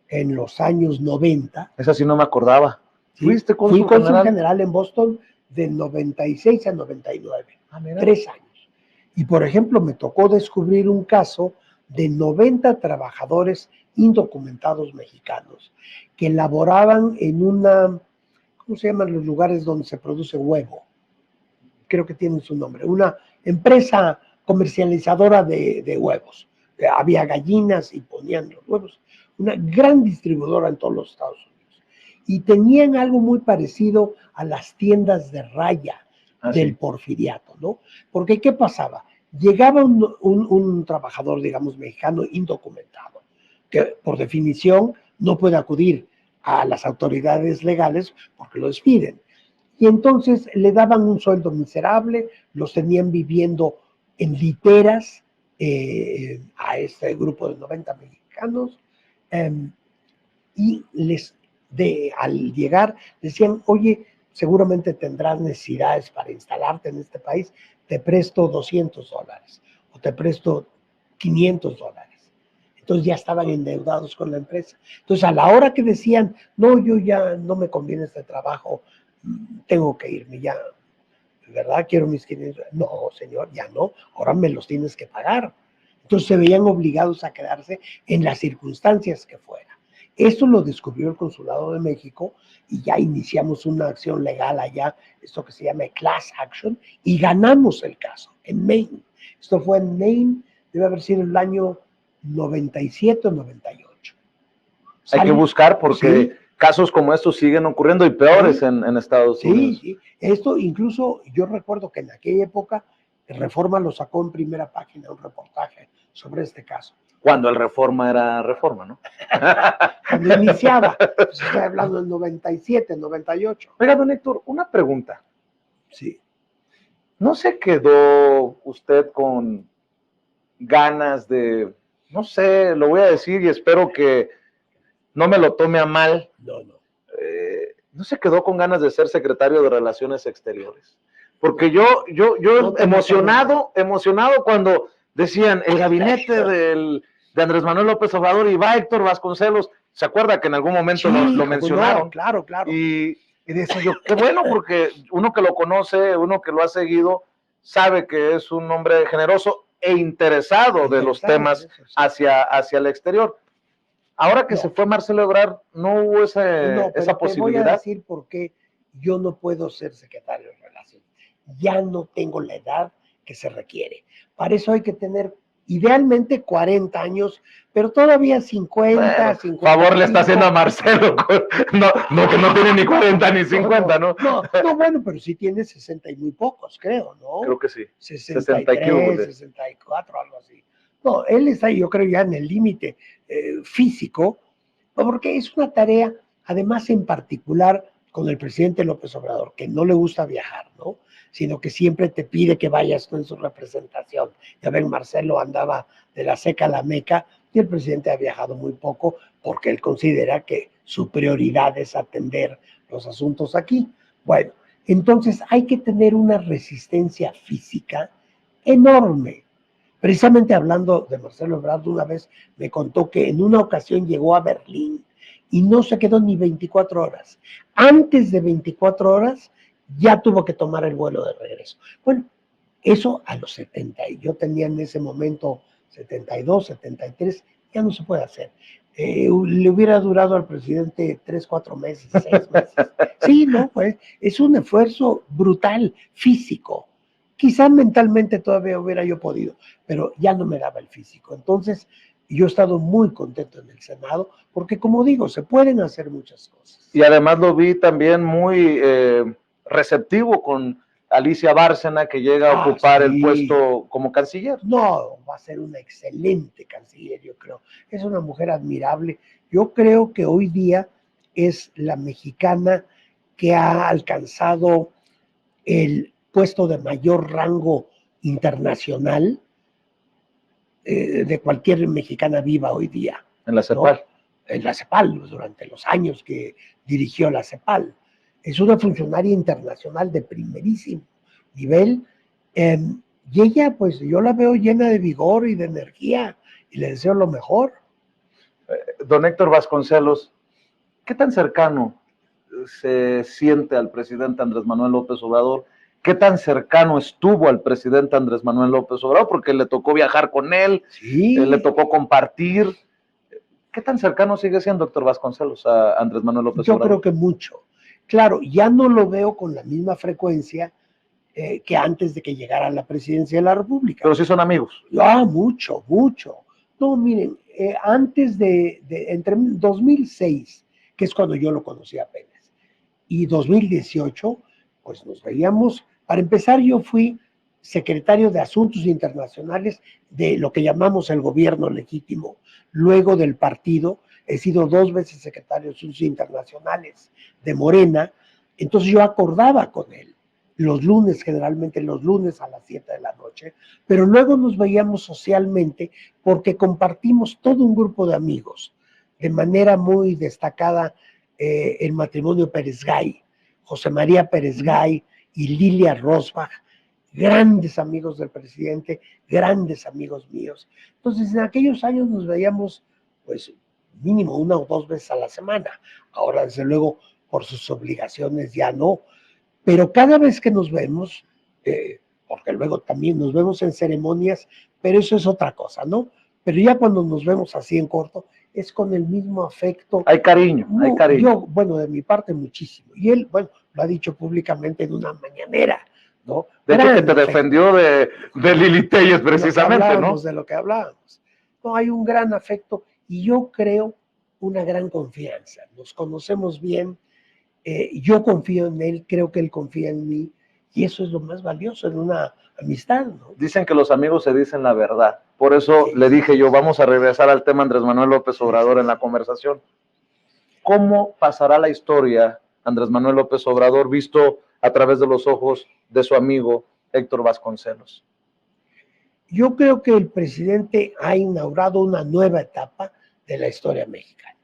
en los años 90. Esa sí no me acordaba. ¿Sí? Fui cónsul general en Boston de 96 a 99, 3 años. Y por ejemplo, me tocó descubrir un caso de 90 trabajadores indocumentados mexicanos que laboraban en una, ¿cómo se llaman los lugares donde se produce huevo? Creo que tienen su nombre, una empresa comercializadora de huevos. Había gallinas y ponían los huevos. Una gran distribuidora en todos los Estados Unidos. Y tenían algo muy parecido a las tiendas de raya del Porfiriato, ¿no? Porque ¿qué pasaba? Llegaba un trabajador, digamos, mexicano indocumentado, que por definición no puede acudir a las autoridades legales porque lo despiden. Y entonces le daban un sueldo miserable, los tenían viviendo en literas a este grupo de 90 mexicanos, y al llegar decían, oye, seguramente tendrás necesidades para instalarte en este país, te presto $200 o te presto $500. Entonces ya estaban endeudados con la empresa. Entonces a la hora que decían, no, yo ya no me conviene este trabajo, tengo que irme ya, ¿verdad? Quiero mis 500. No, señor, ya no, ahora me los tienes que pagar. Entonces se veían obligados a quedarse en las circunstancias que fuera. Esto lo descubrió el Consulado de México y ya iniciamos una acción legal allá, esto que se llama Class Action, y ganamos el caso en Maine. Esto fue en Maine, debe haber sido el año 97 o 98. Hay que buscar porque sí, casos como estos siguen ocurriendo y peores sí, en Estados Unidos. Sí, esto incluso yo recuerdo que en aquella época Reforma lo sacó en primera página, un reportaje sobre este caso. Cuando el Reforma era Reforma, ¿no? Cuando iniciaba, pues estoy hablando del 97, 98. Oiga, don Héctor, una pregunta. Sí. ¿No se quedó usted con ganas de, no sé, lo voy a decir y espero que no me lo tome a mal? No. ¿No se quedó con ganas de ser secretario de Relaciones Exteriores? Porque yo emocionado cuando decían el gabinete de Andrés Manuel López Obrador y va Héctor Vasconcelos. ¿Se acuerda que en algún momento sí, lo mencionaron? No, claro. Y decía yo, qué bueno, porque uno que lo conoce, uno que lo ha seguido, sabe que es un hombre generoso e interesado de los temas hacia el exterior. Ahora que se fue Marcelo Ebrard, ¿no hubo esa posibilidad? Te voy a decir por qué yo no puedo ser secretario de Relaciones. Ya no tengo la edad que se requiere. Para eso hay que tener idealmente 40 años, pero todavía 50, 50. Favor le está haciendo a Marcelo, no que no tiene ni 40 ni 50, ¿no? No, bueno, pero sí tiene 60 y muy pocos, creo, ¿no? Creo que sí. 63, 64, algo así. No, él está, yo creo, ya en el límite físico, porque es una tarea, además en particular con el presidente López Obrador, que no le gusta viajar, ¿no? Sino que siempre te pide que vayas tú en su representación. Ya ven, Marcelo andaba de la seca a la meca y el presidente ha viajado muy poco porque él considera que su prioridad es atender los asuntos aquí. Bueno, entonces hay que tener una resistencia física enorme. Precisamente hablando de Marcelo Ebrard, una vez me contó que en una ocasión llegó a Berlín y no se quedó ni 24 horas. Antes de 24 horas ya tuvo que tomar el vuelo de regreso. Bueno, eso a los 70, y yo tenía en ese momento 72, 73, ya no se puede hacer. Le hubiera durado al presidente 3, 4 meses, 6 meses. Sí, no, pues es un esfuerzo brutal, físico. Quizá mentalmente todavía hubiera yo podido, pero ya no me daba el físico. Entonces, yo he estado muy contento en el Senado, porque como digo, se pueden hacer muchas cosas. Y además lo vi también muy receptivo con Alicia Bárcena, que llega a ocupar el puesto como canciller. No, va a ser una excelente canciller, yo creo. Es una mujer admirable. Yo creo que hoy día es la mexicana que ha alcanzado el puesto de mayor rango internacional de cualquier mexicana viva hoy día. En la CEPAL. ¿No? En la CEPAL, durante los años que dirigió la CEPAL. Es una funcionaria internacional de primerísimo nivel, y ella, pues yo la veo llena de vigor y de energía, y le deseo lo mejor. Don Héctor Vasconcelos, ¿qué tan cercano se siente al presidente Andrés Manuel López Obrador? ¿Qué tan cercano estuvo al presidente Andrés Manuel López Obrador? Porque le tocó viajar con él, sí. Le tocó compartir. ¿Qué tan cercano sigue siendo Héctor Vasconcelos a Andrés Manuel López Obrador? Yo creo que mucho. Claro, ya no lo veo con la misma frecuencia que antes de que llegara a la presidencia de la República. Pero sí son amigos. Mucho. No, miren, antes entre 2006, que es cuando yo lo conocí apenas, y 2018, pues nos veíamos. Para empezar, yo fui secretario de Asuntos Internacionales de lo que llamamos el gobierno legítimo, luego del partido, he sido 2 veces secretario de Asuntos Internacionales de Morena, entonces yo acordaba con él los lunes, generalmente los lunes a las 7 de la noche, pero luego nos veíamos socialmente porque compartimos todo un grupo de amigos, de manera muy destacada el matrimonio Pérez Gay, José María Pérez Gay y Lilia Rosbach, grandes amigos del presidente, grandes amigos míos. Entonces, en aquellos años nos veíamos, pues, mínimo 1 o 2 veces a la semana. Ahora, desde luego, por sus obligaciones ya no. Pero cada vez que nos vemos, porque luego también nos vemos en ceremonias, pero eso es otra cosa, ¿no? Pero ya cuando nos vemos así en corto, es con el mismo afecto. Hay cariño, no, hay cariño. Yo, bueno, de mi parte muchísimo. Y él, bueno, lo ha dicho públicamente en una mañanera, ¿no? De hecho, que te defendió de Lili Téllez precisamente, ¿no? De lo que hablábamos. No, hay un gran afecto y yo creo una gran confianza. Nos conocemos bien, yo confío en él, creo que él confía en mí y eso es lo más valioso en una amistad, ¿no? Dicen que los amigos se dicen la verdad. Por eso le dije yo, vamos a regresar al tema Andrés Manuel López Obrador en la conversación. ¿Cómo pasará la historia Andrés Manuel López Obrador visto a través de los ojos de su amigo Héctor Vasconcelos? Yo creo que el presidente ha inaugurado una nueva etapa de la historia mexicana.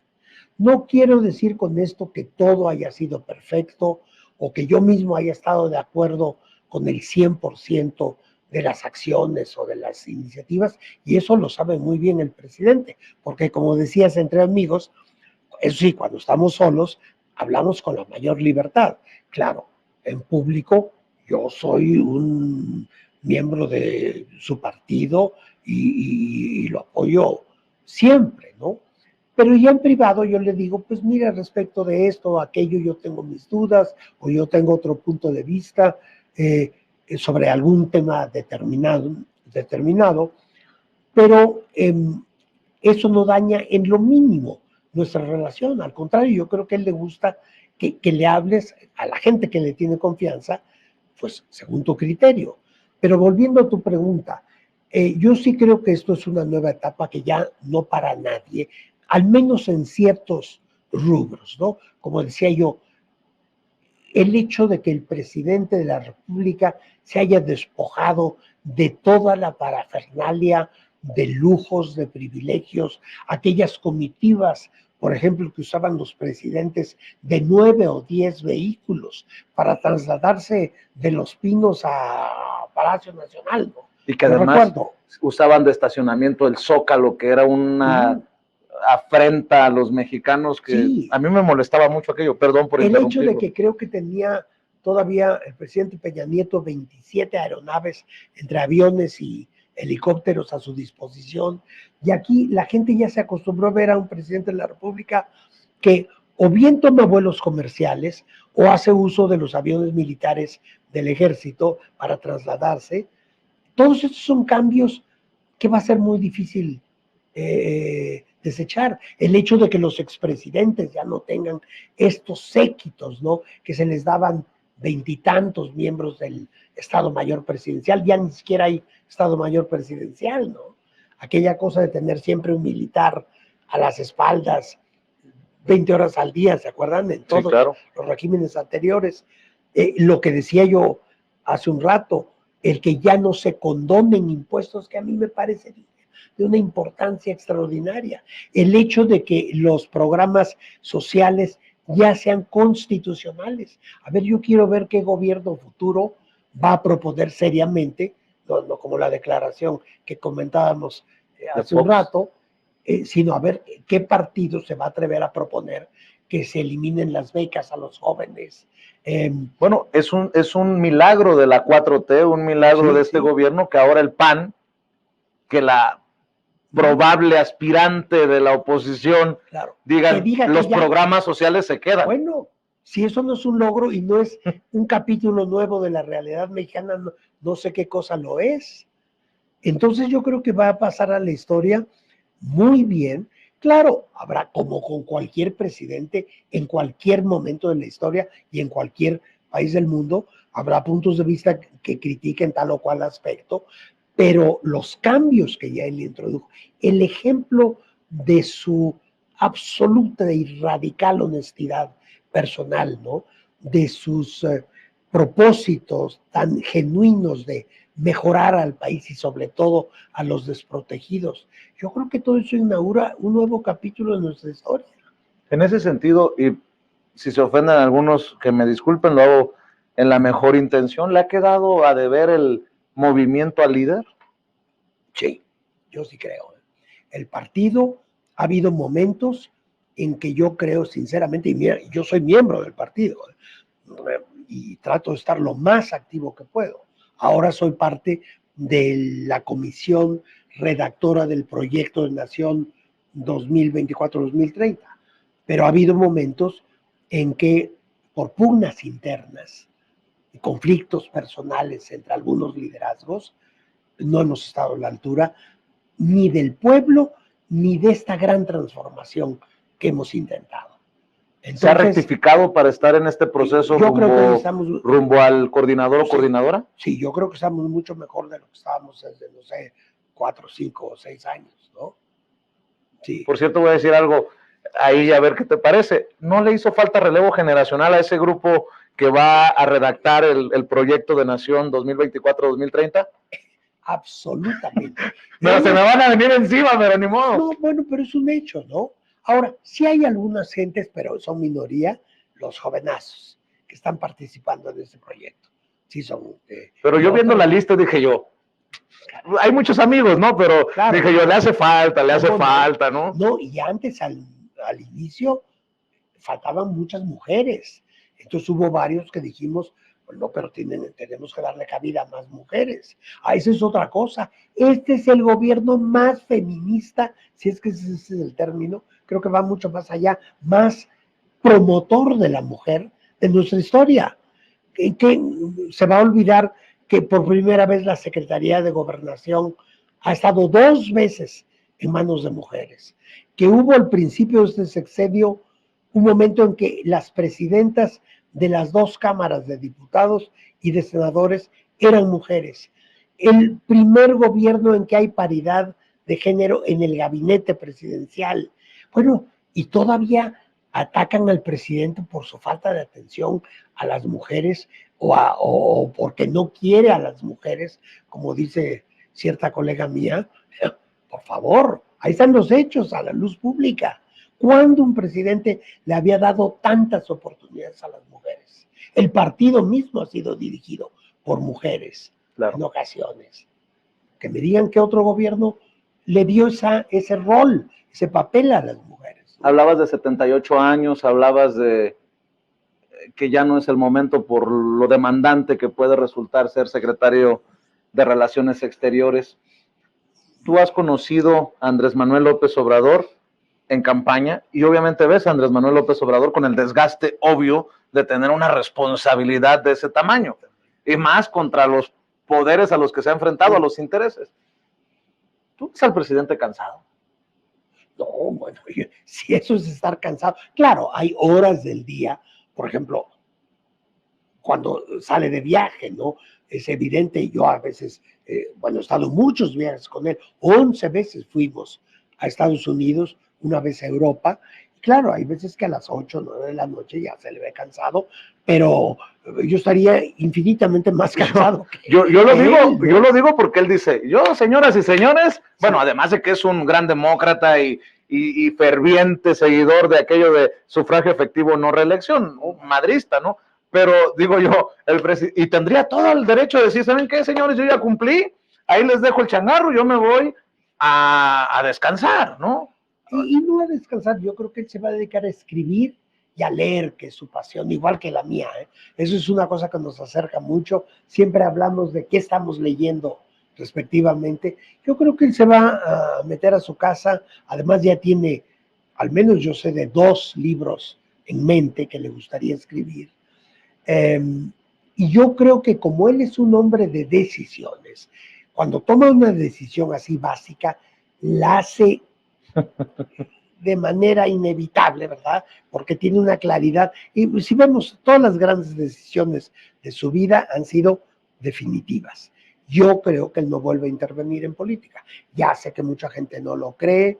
No quiero decir con esto que todo haya sido perfecto o que yo mismo haya estado de acuerdo con el 100% de las acciones o de las iniciativas, y eso lo sabe muy bien el presidente, porque como decías, entre amigos, eso sí, cuando estamos solos, hablamos con la mayor libertad. Claro, en público yo soy un miembro de su partido y lo apoyo siempre, ¿no? Pero ya en privado yo le digo, pues mira, respecto de esto o aquello, yo tengo mis dudas o yo tengo otro punto de vista sobre algún tema determinado, pero eso no daña en lo mínimo nuestra relación. Al contrario, yo creo que a él le gusta que le hables a la gente que le tiene confianza, pues según tu criterio. Pero volviendo a tu pregunta, yo sí creo que esto es una nueva etapa que ya no para nadie, al menos en ciertos rubros, ¿no? Como decía yo, el hecho de que el presidente de la República se haya despojado de toda la parafernalia de lujos, de privilegios, aquellas comitivas, por ejemplo, que usaban los presidentes de 9 o 10 vehículos para trasladarse de Los Pinos a Palacio Nacional, ¿no? Y que además usaban de estacionamiento el Zócalo, que era una afrenta a los mexicanos que a mí me molestaba mucho aquello, perdón por interrumpirlo. El hecho de que creo que tenía todavía el presidente Peña Nieto 27 aeronaves entre aviones y helicópteros a su disposición, y aquí la gente ya se acostumbró a ver a un presidente de la República que o bien toma vuelos comerciales o hace uso de los aviones militares del ejército para trasladarse. Todos estos son cambios que va a ser muy difícil desechar. El hecho de que los expresidentes ya no tengan estos séquitos, ¿no? Que se les daban 20 y tantos miembros del Estado Mayor Presidencial, ya ni siquiera hay Estado Mayor Presidencial, ¿no? Aquella cosa de tener siempre un militar a las espaldas 20 horas al día, ¿se acuerdan? En todos los regímenes anteriores. Lo que decía yo hace un rato, el que ya no se condonen impuestos, que a mí me parece de una importancia extraordinaria. El hecho de que los programas sociales ya sean constitucionales. A ver, yo quiero ver qué gobierno futuro va a proponer seriamente, no como la declaración que comentábamos hace un rato, sino a ver qué partido se va a atrever a proponer que se eliminen las becas a los jóvenes. Bueno, es un milagro de la 4T, un milagro de este gobierno, que ahora el PAN, que la probable aspirante de la oposición, diga los programas sociales se quedan. Bueno, si eso no es un logro y no es un capítulo nuevo de la realidad mexicana, no sé qué cosa lo es. Entonces yo creo que va a pasar a la historia muy bien. Claro, habrá, como con cualquier presidente, en cualquier momento de la historia y en cualquier país del mundo, habrá puntos de vista que critiquen tal o cual aspecto, pero los cambios que ya él introdujo, el ejemplo de su absoluta y radical honestidad personal, ¿no? De sus propósitos tan genuinos de mejorar al país y sobre todo a los desprotegidos. Yo creo que todo eso inaugura un nuevo capítulo de nuestra historia. En ese sentido, y si se ofenden algunos, que me disculpen, lo hago en la mejor intención, ¿le ha quedado a deber el movimiento al líder? Sí, yo sí creo. El partido, ha habido momentos en que yo creo sinceramente, y mira, yo soy miembro del partido y trato de estar lo más activo que puedo. Ahora soy parte de la comisión redactora del proyecto de Nación 2024-2030, pero ha habido momentos en que por pugnas internas y conflictos personales entre algunos liderazgos, no hemos estado a la altura ni del pueblo ni de esta gran transformación que hemos intentado. Entonces, ¿se ha rectificado para estar en este proceso rumbo al coordinador o coordinadora? Sí, yo creo que estamos mucho mejor de lo que estábamos desde, no sé, 4, 5 o 6 años, ¿no? Sí. Por cierto, voy a decir algo ahí a ver qué te parece. ¿No le hizo falta relevo generacional a ese grupo que va a redactar el proyecto de Nación 2024-2030? Absolutamente. Pero se me van a venir encima, pero ni modo. No, bueno, pero es un hecho, ¿no? Ahora, sí hay algunas gentes, pero son minoría, los jovenazos, que están participando en este proyecto. Sí son. Pero yo viendo la lista dije yo, hay muchos amigos, ¿no? Pero claro, dije yo, le hace falta, ¿no? No, y antes al inicio faltaban muchas mujeres. Entonces hubo varios que dijimos, bueno, pero tenemos que darle cabida a más mujeres. Esa es otra cosa. Este es el gobierno más feminista, si es que ese es el término, creo que va mucho más allá, más promotor de la mujer de nuestra historia. Que se va a olvidar que por primera vez la Secretaría de Gobernación ha estado 2 veces en manos de mujeres. Que hubo al principio de este sexenio un momento en que las presidentas de las 2 cámaras de diputados y de senadores eran mujeres. El primer gobierno en que hay paridad de género en el gabinete presidencial. Bueno, y todavía atacan al presidente por su falta de atención a las mujeres o porque no quiere a las mujeres, como dice cierta colega mía. Por favor, ahí están los hechos a la luz pública. ¿Cuándo un presidente le había dado tantas oportunidades a las mujeres? El partido mismo ha sido dirigido por mujeres, claro, en ocasiones. Que me digan que otro gobierno le dio ese rol, ese papel a las mujeres, ¿no? Hablabas de 78 años, hablabas de que ya no es el momento por lo demandante que puede resultar ser secretario de Relaciones Exteriores. Tú has conocido a Andrés Manuel López Obrador en campaña y obviamente ves a Andrés Manuel López Obrador con el desgaste obvio de tener una responsabilidad de ese tamaño y más contra los poderes a los que se ha enfrentado, a los intereses. ¿Tú ves al presidente cansado? No, bueno, si eso es estar cansado. Claro, hay horas del día, por ejemplo, cuando sale de viaje, ¿no? Es evidente, yo a veces, bueno, he estado muchos viajes con él, 11 veces fuimos a Estados Unidos, una vez a Europa. Claro, hay veces que a las 8 o 9 de la noche ya se le ve cansado, pero yo estaría infinitamente más cansado. Yo lo digo porque él dice, yo, señoras y señores, bueno, además de que es un gran demócrata y ferviente seguidor de aquello de sufragio efectivo no reelección, madrista, ¿no? Pero digo yo, y tendría todo el derecho de decir, ¿saben qué, señores? Yo ya cumplí, ahí les dejo el changarro, yo me voy a descansar, ¿no? Y no a descansar, yo creo que él se va a dedicar a escribir y a leer, que es su pasión, igual que la mía, ¿eh? Eso es una cosa que nos acerca mucho, siempre hablamos de qué estamos leyendo respectivamente. Yo creo que él se va a meter a su casa, además ya tiene, al menos yo sé de 2 libros en mente que le gustaría escribir. Y yo creo que como él es un hombre de decisiones, cuando toma una decisión así básica, la hace de manera inevitable, ¿verdad? Porque tiene una claridad. Y si vemos, todas las grandes decisiones de su vida han sido definitivas. Yo creo que él no vuelve a intervenir en política. Ya sé que mucha gente no lo cree.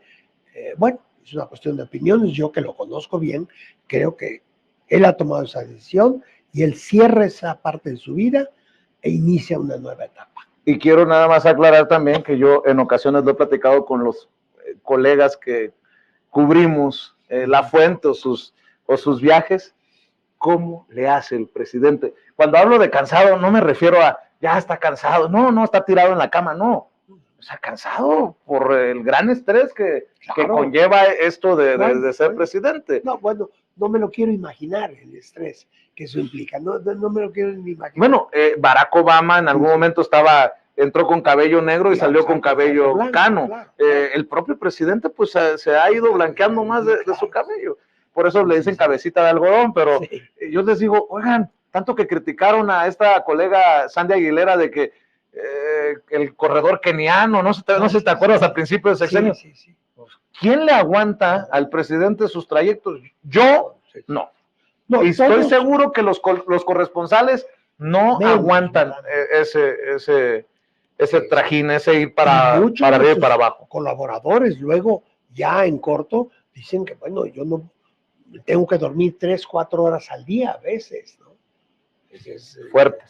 Bueno, es una cuestión de opiniones. Yo, que lo conozco bien, creo que él ha tomado esa decisión y él cierra esa parte de su vida e inicia una nueva etapa. Y quiero nada más aclarar también que yo en ocasiones lo he platicado con los colegas que cubrimos la fuente o sus viajes. ¿Cómo le hace el presidente? Cuando hablo de cansado, no me refiero a ya está cansado, no está tirado en la cama, no. O sea, cansado por el gran estrés que conlleva esto de ser presidente. No, bueno, no me lo quiero imaginar el estrés que eso implica, no me lo quiero ni imaginar. Bueno, Barack Obama en algún momento entró con cabello negro y salió con cabello blanco, cano. Claro. El propio presidente pues se ha ido blanqueando más de su cabello. Por eso le dicen cabecita de algodón, pero yo les digo, oigan, tanto que criticaron a esta colega Sandy Aguilera de que el corredor keniano, no sé si te acuerdas al principio del sexenio. Sí. ¿Quién le aguanta al presidente sus trayectos? Yo, no. Y estoy todos, seguro que los corresponsales no aguantan ese trajín, ese ir para arriba y para abajo. Colaboradores luego ya en corto dicen que bueno, yo no tengo que dormir 3-4 horas al día a veces, ¿no? Es fuerte.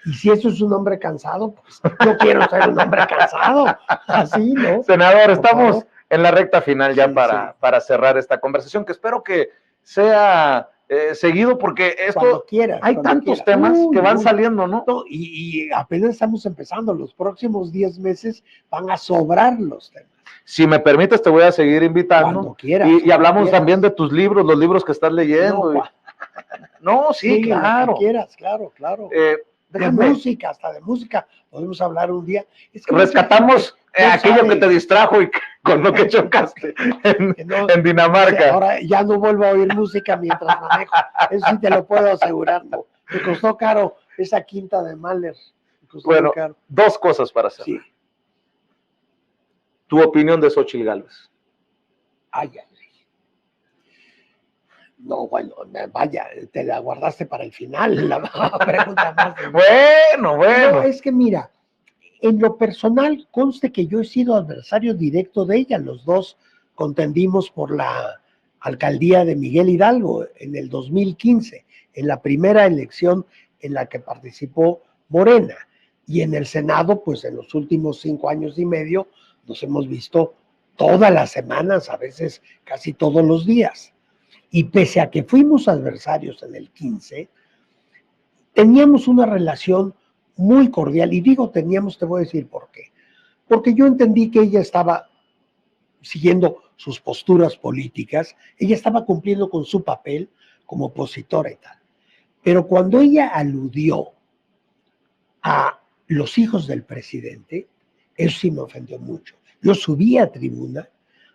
Y si eso es un hombre cansado, pues yo quiero ser un hombre cansado, así, ¿no? Senador, estamos en la recta final ya para cerrar esta conversación, que espero que sea seguido, porque esto hay tantos temas que van saliendo, ¿no? Y apenas estamos empezando, los próximos 10 meses van a sobrar los temas. Si me permites, te voy a seguir invitando. Cuando quieras. Y hablamos también de tus libros, los libros que estás leyendo. No, sí, claro. Quieras, claro. De música, hasta de música, podemos hablar un día. Es que rescatamos aquello que te distrajo y con lo que chocaste en Dinamarca. Ahora ya no vuelvo a oír música mientras manejo. Eso sí te lo puedo asegurar. ¿No? Me costó caro esa quinta de Mahler. Bueno, dos cosas para hacer. Sí. Tu opinión de Xóchitl Gálvez. Ay. No, bueno, vaya, te la guardaste para el final, la pregunta más. Bueno. No, es que mira, en lo personal conste que yo he sido adversario directo de ella. Los dos contendimos por la alcaldía de Miguel Hidalgo en el 2015, en la primera elección en la que participó Morena. Y en el Senado, pues en los últimos 5 años y medio, nos hemos visto todas las semanas, a veces casi todos los días. Y pese a que fuimos adversarios en el 15, teníamos una relación muy cordial. Y digo teníamos, te voy a decir por qué. Porque yo entendí que ella estaba siguiendo sus posturas políticas, ella estaba cumpliendo con su papel como opositora y tal. Pero cuando ella aludió a los hijos del presidente, eso sí me ofendió mucho. Yo subí a tribuna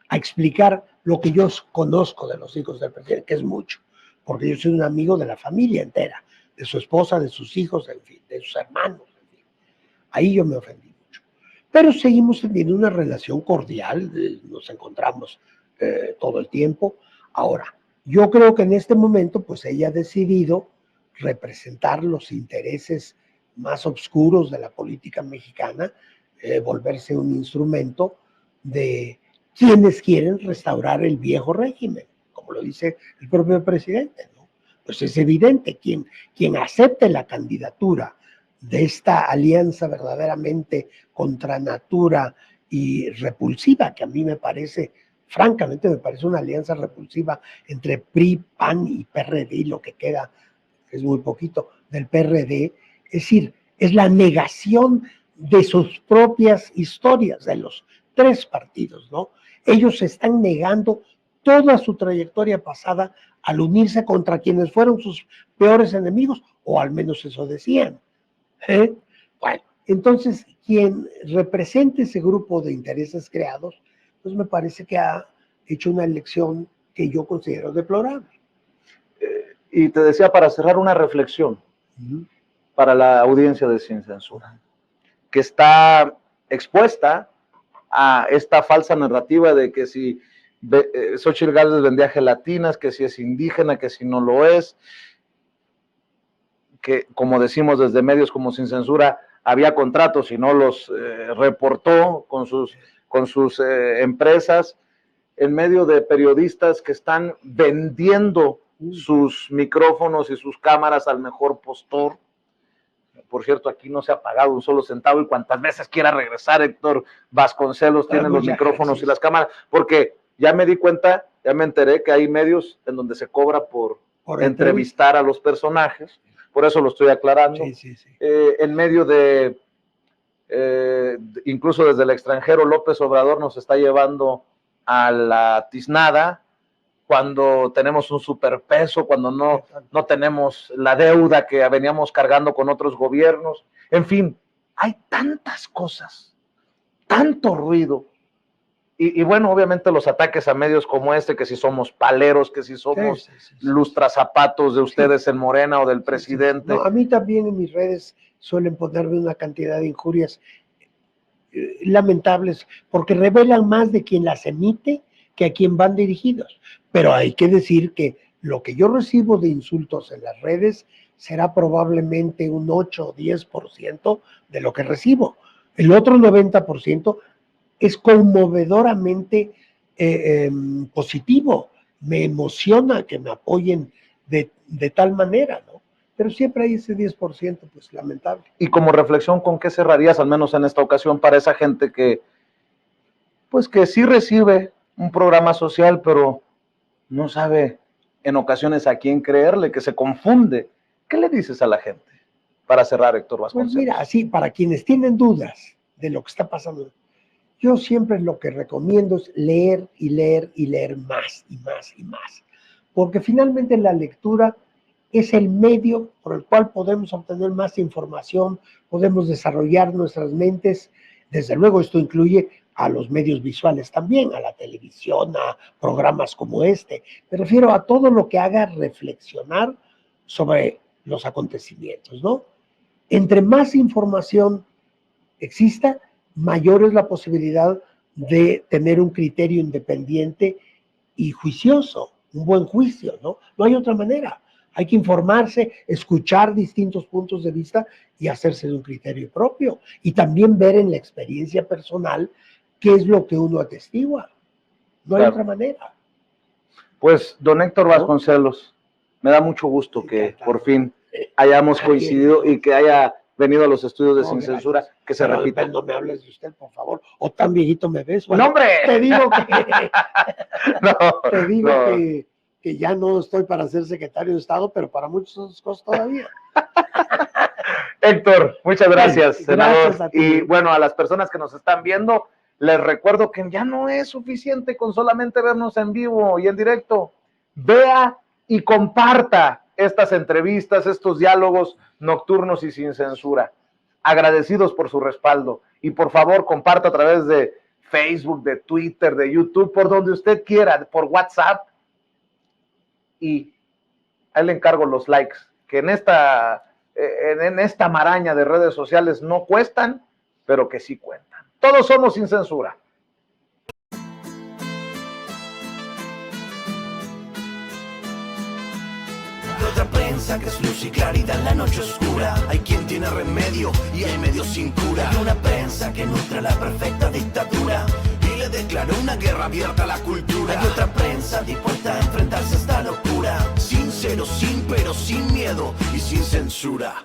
a explicar lo que yo conozco de los hijos del presidente, que es mucho, porque yo soy un amigo de la familia entera, de su esposa, de sus hijos, en fin, de sus hermanos, en fin. Ahí yo me ofendí mucho. Pero seguimos teniendo una relación cordial, nos encontramos todo el tiempo. Ahora, yo creo que en este momento, pues ella ha decidido representar los intereses más oscuros de la política mexicana, volverse un instrumento de quienes quieren restaurar el viejo régimen, como lo dice el propio presidente, ¿no? Pues es evidente, quien acepte la candidatura de esta alianza verdaderamente contra natura y repulsiva, que a mí me parece, francamente me parece una alianza repulsiva entre PRI, PAN y PRD, y lo que queda es muy poquito del PRD, es decir, es la negación de sus propias historias, de los 3 partidos, ¿no? Ellos se están negando toda su trayectoria pasada al unirse contra quienes fueron sus peores enemigos, o al menos eso decían. Bueno, entonces, quien represente ese grupo de intereses creados, pues me parece que ha hecho una elección que yo considero deplorable. Y te decía, para cerrar, una reflexión para la audiencia de Sin Censura, que está expuesta a esta falsa narrativa de que si Xóchitl Gálvez vendía gelatinas, que si es indígena, que si no lo es, que como decimos desde medios como Sin Censura, había contratos y no los reportó con sus empresas. en medio de periodistas que están vendiendo sus micrófonos y sus cámaras al mejor postor. Por cierto, aquí no se ha pagado un solo centavo y cuantas veces quiera regresar Héctor Vasconcelos tiene los micrófonos y las cámaras, porque ya me di cuenta, ya me enteré que hay medios en donde se cobra por entrevistar a los personajes, por eso lo estoy aclarando. En medio de, incluso desde el extranjero, López Obrador nos está llevando a la tiznada, cuando tenemos un superpeso, cuando no tenemos la deuda que veníamos cargando con otros gobiernos. En fin, hay tantas cosas, tanto ruido. Y bueno, obviamente los ataques a medios como este, que si somos paleros, que si somos lustrazapatos de ustedes en Morena o del presidente. No, a mí también en mis redes suelen ponerme una cantidad de injurias lamentables, porque revelan más de quien las emite que a quien van dirigidos. Pero hay que decir que lo que yo recibo de insultos en las redes será probablemente un 8 o 10% de lo que recibo. El otro 90% es conmovedoramente positivo. Me emociona que me apoyen de tal manera, ¿no? Pero siempre hay ese 10%, pues lamentable. Y como reflexión, ¿con qué cerrarías, al menos en esta ocasión, para esa gente que, pues que sí recibe un programa social, pero no sabe en ocasiones a quién creerle, que se confunde? ¿Qué le dices a la gente para cerrar, Héctor Vasconcelos? Pues mira, así, para quienes tienen dudas de lo que está pasando, yo siempre lo que recomiendo es leer y leer y leer más y más y más, porque finalmente la lectura es el medio por el cual podemos obtener más información, podemos desarrollar nuestras mentes. Desde luego esto incluye a los medios visuales también, a la televisión, a programas como este. Me refiero a todo lo que haga reflexionar sobre los acontecimientos, ¿no? Entre más información exista, mayor es la posibilidad de tener un criterio independiente y juicioso, un buen juicio, ¿no? No hay otra manera. Hay que informarse, escuchar distintos puntos de vista y hacerse de un criterio propio. Y también ver en la experiencia personal qué es lo que uno atestigua. No hay otra manera. Pues, don Héctor Vasconcelos, me da mucho gusto que por fin hayamos coincidido y que haya venido a los estudios de Sin Censura, que se repita. No me hables de usted, por favor. O tan viejito me ves. Bueno, ¡no, hombre! Te digo que ya no estoy para ser secretario de Estado, pero para muchas otras cosas todavía. Héctor, muchas gracias, senador. Gracias a ti. Y bueno, a las personas que nos están viendo, les recuerdo que ya no es suficiente con solamente vernos en vivo y en directo. Vea y comparta estas entrevistas, estos diálogos nocturnos y sin censura. Agradecidos por su respaldo. Y por favor, comparta a través de Facebook, de Twitter, de YouTube, por donde usted quiera, por WhatsApp. Y ahí le encargo los likes, que en esta maraña de redes sociales no cuestan, pero que sí cuentan. Todos somos Sin Censura. Otra prensa que es luz y claridad en la noche oscura. Hay quien tiene remedio y hay medios sin cura. Hay una prensa que nutre la perfecta dictadura y le declaró una guerra abierta a la cultura. Hay otra prensa dispuesta a enfrentarse a esta locura, sincero, sin pero, sin miedo y sin censura.